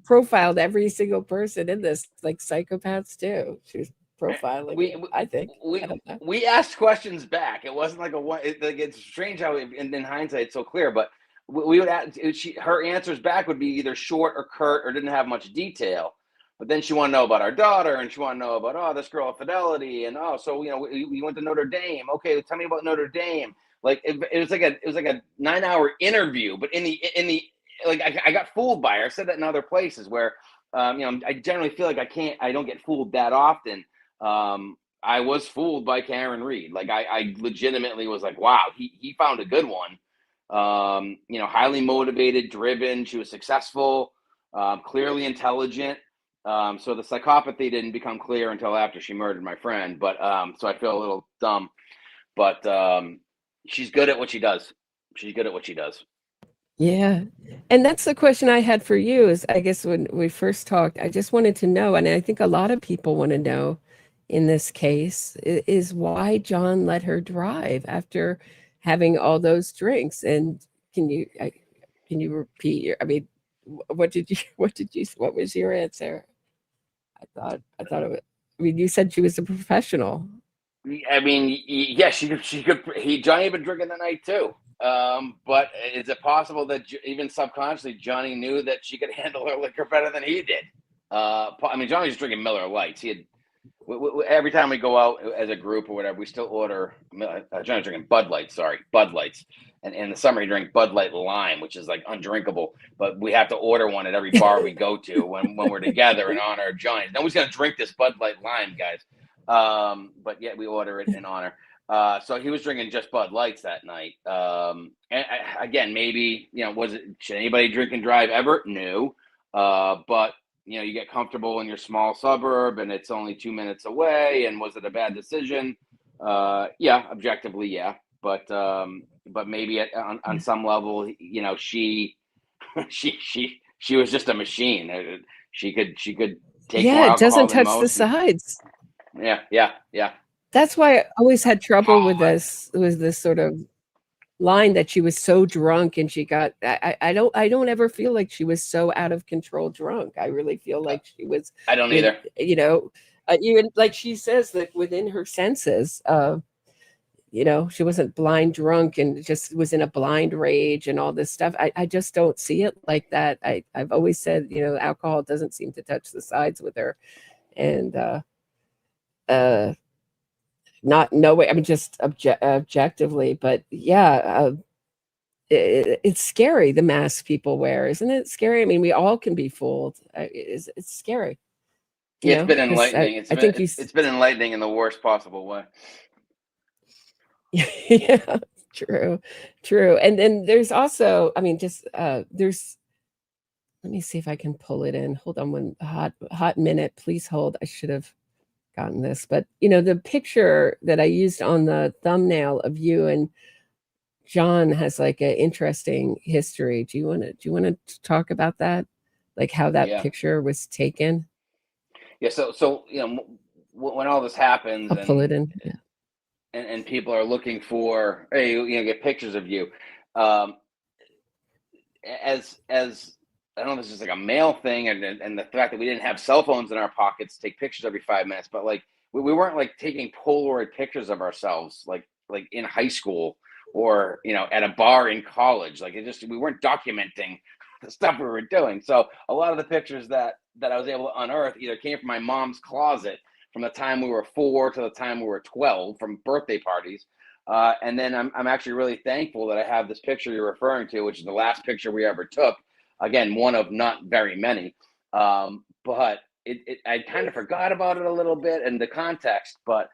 Profiled every single person in this, like psychopaths do. She was profiling. I think we asked questions back. It wasn't like it's strange how in hindsight it's so clear, but we would ask, her answers back would be either short or curt or didn't have much detail. But then she wanted to know about our daughter, and she wanted to know about this girl at Fidelity, and so we went to Notre Dame. Okay, tell me about Notre Dame. Like it was like a 9-hour interview, but in the like I got fooled by her. I said that in other places where I generally feel like I don't get fooled that often. I was fooled by Karen Reed. Like I legitimately was like, wow, he found a good one. Highly motivated, driven. She was successful, clearly intelligent. So the psychopathy didn't become clear until after she murdered my friend. But so I feel a little dumb. But she's good at what she does. Yeah. And that's the question I had for you is, I guess when we first talked, I just wanted to know, and I think a lot of people want to know in this case, is why John let her drive after having all those drinks. And can you repeat what was your answer? I thought of it. You said she was a professional. Yeah, she could. Johnny had been drinking that night too. But is it possible that even subconsciously Johnny knew that she could handle her liquor better than he did? Johnny was drinking Miller Lights. He had every time we go out as a group or whatever, we still order. Johnny's drinking Bud Lights. And in the summer he drank Bud Light Lime, which is like undrinkable. But we have to order one at every bar we go to when we're together in honor of Johnny. No one's gonna drink this Bud Light Lime, guys. But yet we order it in honor. So he was drinking just Bud Lights that night. And again, maybe, should anybody drink and drive ever? No. But, you get comfortable in your small suburb and it's only 2 minutes away. And was it a bad decision? Yeah, objectively, yeah. But maybe on some level, she was just a machine. She could take more alcohol it doesn't touch than the most. sides. Yeah. That's why I always had trouble with this sort of line that she was so drunk and she got. I don't ever feel like she was so out of control drunk. I really feel like she was. I don't either. Even like she says that within her senses, she wasn't blind drunk and just was in a blind rage and all this stuff. I just don't see it like that. I've always said, alcohol doesn't seem to touch the sides with her, and not no way. Just objectively, but yeah, it's scary. The mask people wear, isn't it scary? We all can be fooled. It's scary. It's been enlightening. It's been enlightening in the worst possible way. Yeah, true. And then there's also, there's. Let me see if I can pull it in. Hold on one hot minute. Please hold. I should have gotten this, but the picture that I used on the thumbnail of you and John has like an interesting history. Do you want to talk about that, like how that picture was taken? Yeah. So when all this happens, I'll pull it in. Yeah. And people are looking for, hey, get pictures of you. As I don't know if this is like a male thing and the fact that we didn't have cell phones in our pockets to take pictures every 5 minutes, but like we weren't like taking Polaroid pictures of ourselves like in high school or at a bar in college. Like we weren't documenting the stuff we were doing. So a lot of the pictures that I was able to unearth either came from my mom's closet from the time we were 4 to the time we were 12, from birthday parties. And then I'm actually really thankful that I have this picture you're referring to, which is the last picture we ever took. Again, one of not very many. But I kind of forgot about it a little bit in the context, but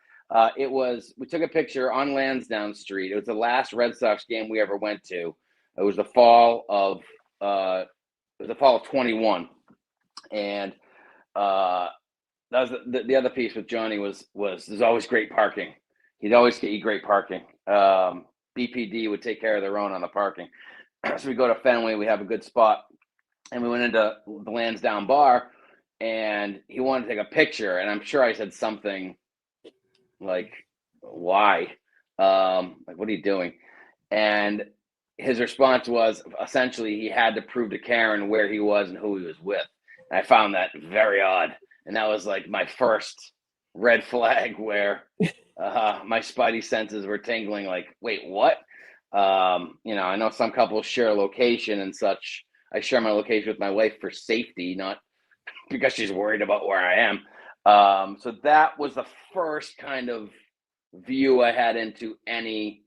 we took a picture on Lansdowne Street. It was the last Red Sox game we ever went to. It was the fall of 21. And that was the other piece with Johnny was there's always great parking. He'd always get you great parking. BPD would take care of their own on the parking. So we go to Fenway, we have a good spot, and we went into the Lansdowne bar, and he wanted to take a picture, and I'm sure I said something like, why? Like, what are you doing? And his response was essentially he had to prove to Karen where he was and who he was with. And I found that very odd. And that was like my first red flag where my spidey senses were tingling like, wait, what? I know some couples share location and such. I share my location with my wife for safety, not because she's worried about where I am. So that was the first kind of view I had into any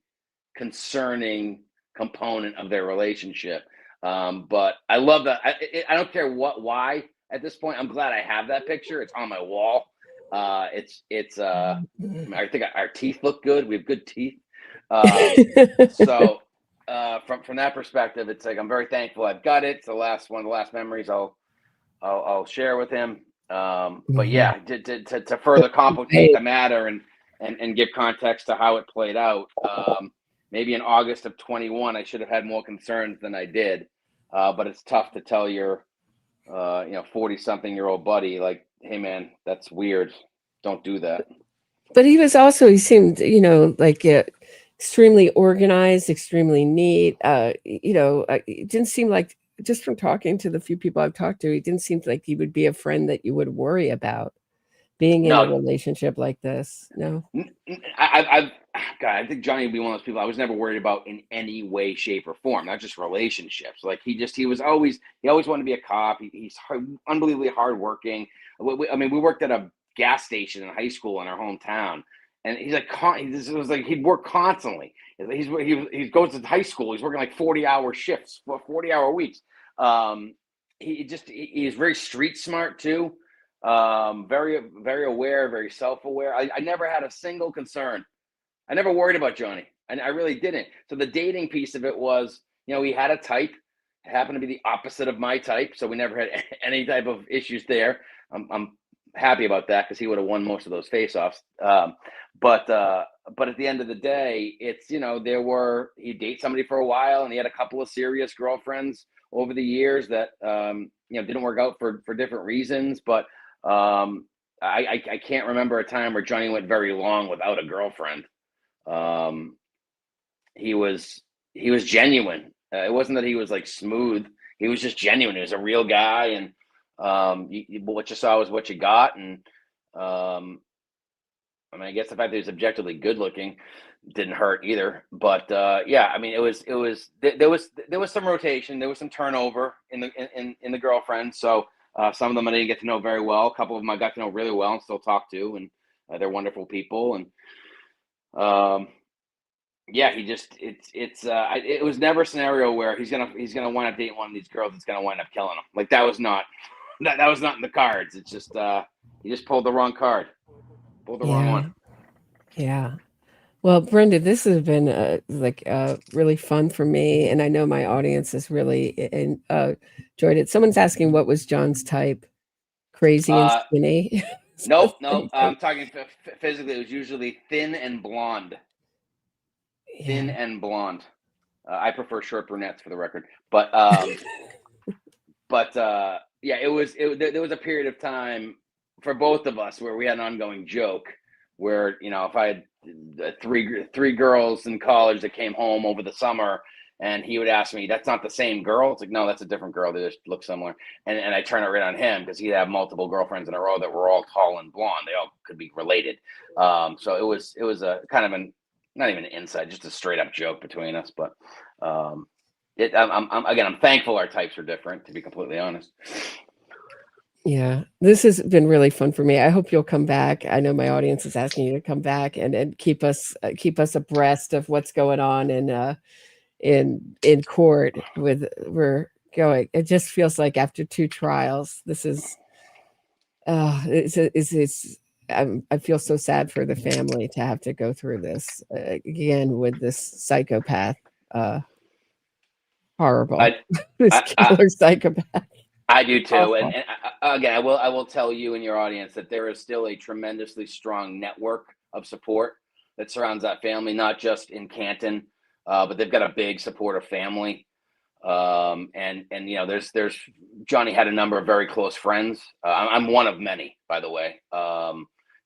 concerning component of their relationship. But I love that. I don't care why at this point. I'm glad I have that picture. It's on my wall. I think our teeth look good. We have good teeth. So from that perspective, it's like I'm very thankful I've got it. It's one of the last memories I'll share with him. But yeah, to further complicate the matter and give context to how it played out. Maybe in August of 21, I should have had more concerns than I did. But it's tough to tell your 40-something-year-old buddy, like, hey man, that's weird. Don't do that. But he seemed, like extremely organized, extremely neat. It didn't seem like, just from talking to the few people I've talked to, it didn't seem like he would be a friend that you would worry about being in a relationship like this. No. I think Johnny would be one of those people I was never worried about in any way, shape, or form, not just relationships. Like he always wanted to be a cop. He's unbelievably hardworking. We worked at a gas station in high school in our hometown, and he's like, it was like he'd work constantly. He goes to high school. He's working like 40-hour shifts, 40-hour weeks. He's very street smart too. Very, very aware, very self-aware. I never had a single concern. I never worried about Johnny, and I really didn't. So the dating piece of it was, he had a type. It happened to be the opposite of my type, so we never had any type of issues there. I'm happy about that because he would have won most of those face-offs. But at the end of the day, it's he'd date somebody for a while, and he had a couple of serious girlfriends over the years that didn't work out for different reasons. But I can't remember a time where Johnny went very long without a girlfriend. He was genuine. It wasn't that he was like smooth. He was just genuine. He was a real guy, and what you saw was what you got. And I guess the fact that he was objectively good looking didn't hurt either. But there was some rotation. There was some turnover in the girlfriends. So some of them I didn't get to know very well. A couple of them I got to know really well and still talk to, and they're wonderful people. And it was never a scenario where he's gonna wind up dating one of these girls that's gonna wind up killing him. Like that was not in the cards. It's just he just pulled the wrong card, wrong one. Yeah. Well, Brenda, this has been really fun for me, and I know my audience has really enjoyed it. Someone's asking what was John's type? Crazy and skinny. Nope. I'm talking physically. It was usually thin and blonde. Thin and blonde. I prefer short brunettes for the record, but there was a period of time for both of us where we had an ongoing joke where if I had three girls in college that came home over the summer, and he would ask me, "That's not the same girl?" It's like, no, that's a different girl. They just look similar. And I turn it right on him because he'd have multiple girlfriends in a row that were all tall and blonde. They all could be related. So it was a kind of not even an inside, just a straight up joke between us. But I'm thankful our types are different, to be completely honest. Yeah, this has been really fun for me. I hope you'll come back. I know my audience is asking you to come back and keep us abreast of what's going on in court. We're going. It just feels like after 2 trials, this is. I feel so sad for the family to have to go through this again with this psychopath. Horrible. This killer psychopath. I do too. Awful. And again, I will tell you and your audience that there is still a tremendously strong network of support that surrounds that family, not just in Canton, but they've got a big supportive family. And there's Johnny had a number of very close friends. I'm one of many, by the way.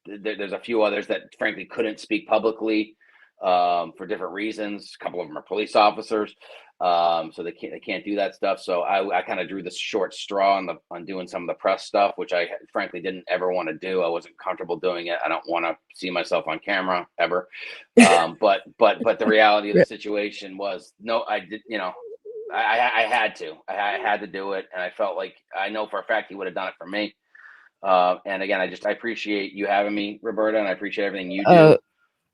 There's a few others that frankly couldn't speak publicly for different reasons. A couple of them are police officers. So they can't do that stuff. So I kind of drew the short straw on doing some of the press stuff, which I frankly didn't ever want to do. I wasn't comfortable doing it. I don't want to see myself on camera ever. But the reality of the situation was I had to do it. And I felt like I know for a fact he would have done it for me. And again, I appreciate you having me, Roberta, and I appreciate everything you do.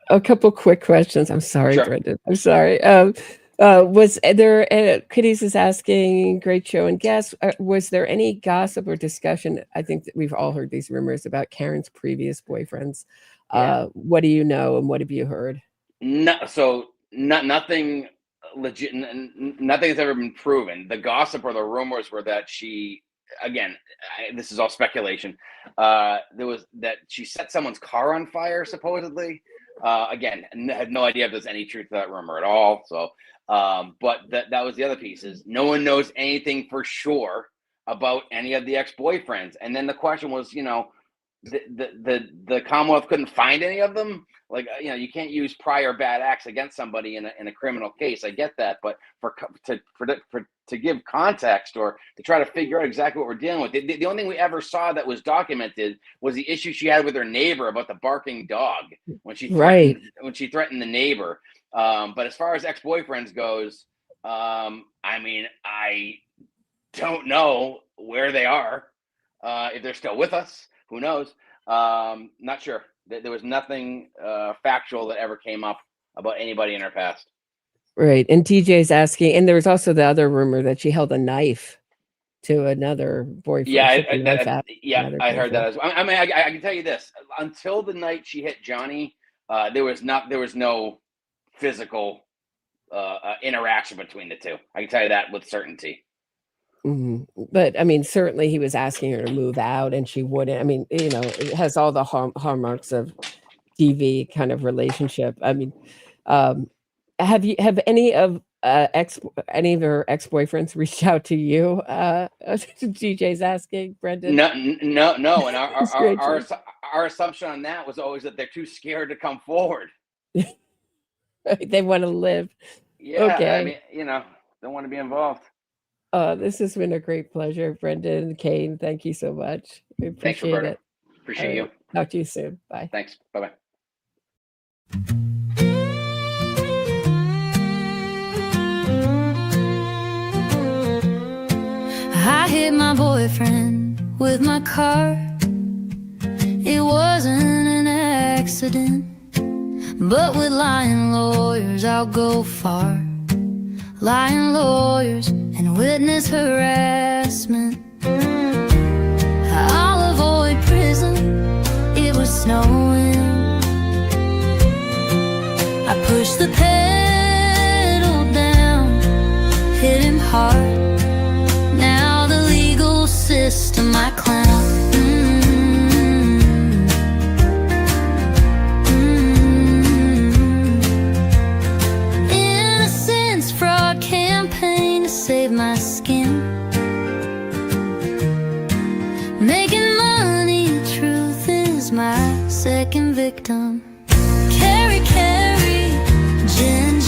A couple quick questions. I'm sorry, Sure. Brendan. I'm sorry. Was there, Kitties is asking, great show and guests, was there any gossip or discussion? I think that we've all heard these rumors about Karen's previous boyfriends. Yeah. What do you know and what have you heard? Nothing legit. Nothing has ever been proven. The gossip or the rumors were that she, again, this is all speculation. There was that she set someone's car on fire, supposedly. Again, had no idea if there's any truth to that rumor at all. So, but that was the other piece is no one knows anything for sure about any of the ex-boyfriends. And then the question was, the Commonwealth couldn't find any of them. Like, you can't use prior bad acts against somebody in a criminal case. I get that, but to give context or to try to figure out exactly what we're dealing with, the only thing we ever saw that was documented was the issue she had with her neighbor about the barking dog when she threatened the neighbor. But as far as ex-boyfriends goes, I don't know where they are. If they're still with us, who knows? Not sure. There was nothing factual that ever came up about anybody in her past. Right. And DJ's asking, and there was also the other rumor that she held a knife to another boyfriend. Yeah, I heard that as well. I mean, I can tell you this: until the night she hit Johnny, there was no physical interaction between the two. I can tell you that with certainty. Mm-hmm. But I mean, certainly he was asking her to move out, and she wouldn't. I mean, it has all the hallmarks of TV kind of relationship. I mean, have any of her ex-boyfriends reached out to you? DJ's asking, Brendan. No. And our assumption on that was always that they're too scared to come forward. They want to live. Yeah. Okay. I mean, don't want to be involved. This has been a great pleasure, Brendan Kane. Thank you so much. We appreciate it. Appreciate you. Talk to you soon. Bye. Thanks. Bye-bye. I hit my boyfriend with my car. It wasn't an accident, but with lying lawyers I'll go far. Lying lawyers and witness harassment. I'll avoid prison. It was snowing. I pushed the pedal down, hit him hard. Now the legal system I clown. Innocence fraud campaign to save my skin. Making money, truth is my second victim. Carry, gin,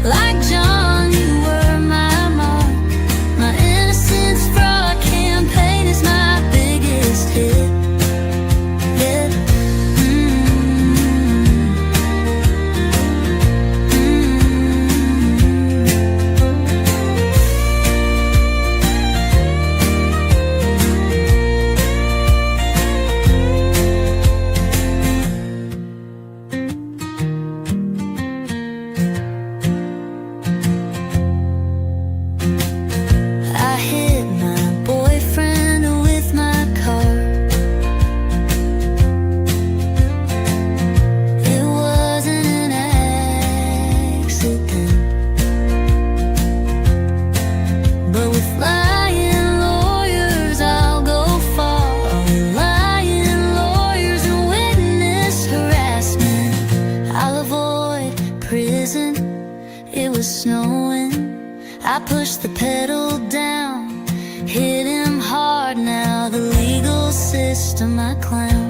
like John, you were my mark. My innocence fraud campaign is prison, it was snowing. I pushed the pedal down, hit him hard. Now the legal system I clown.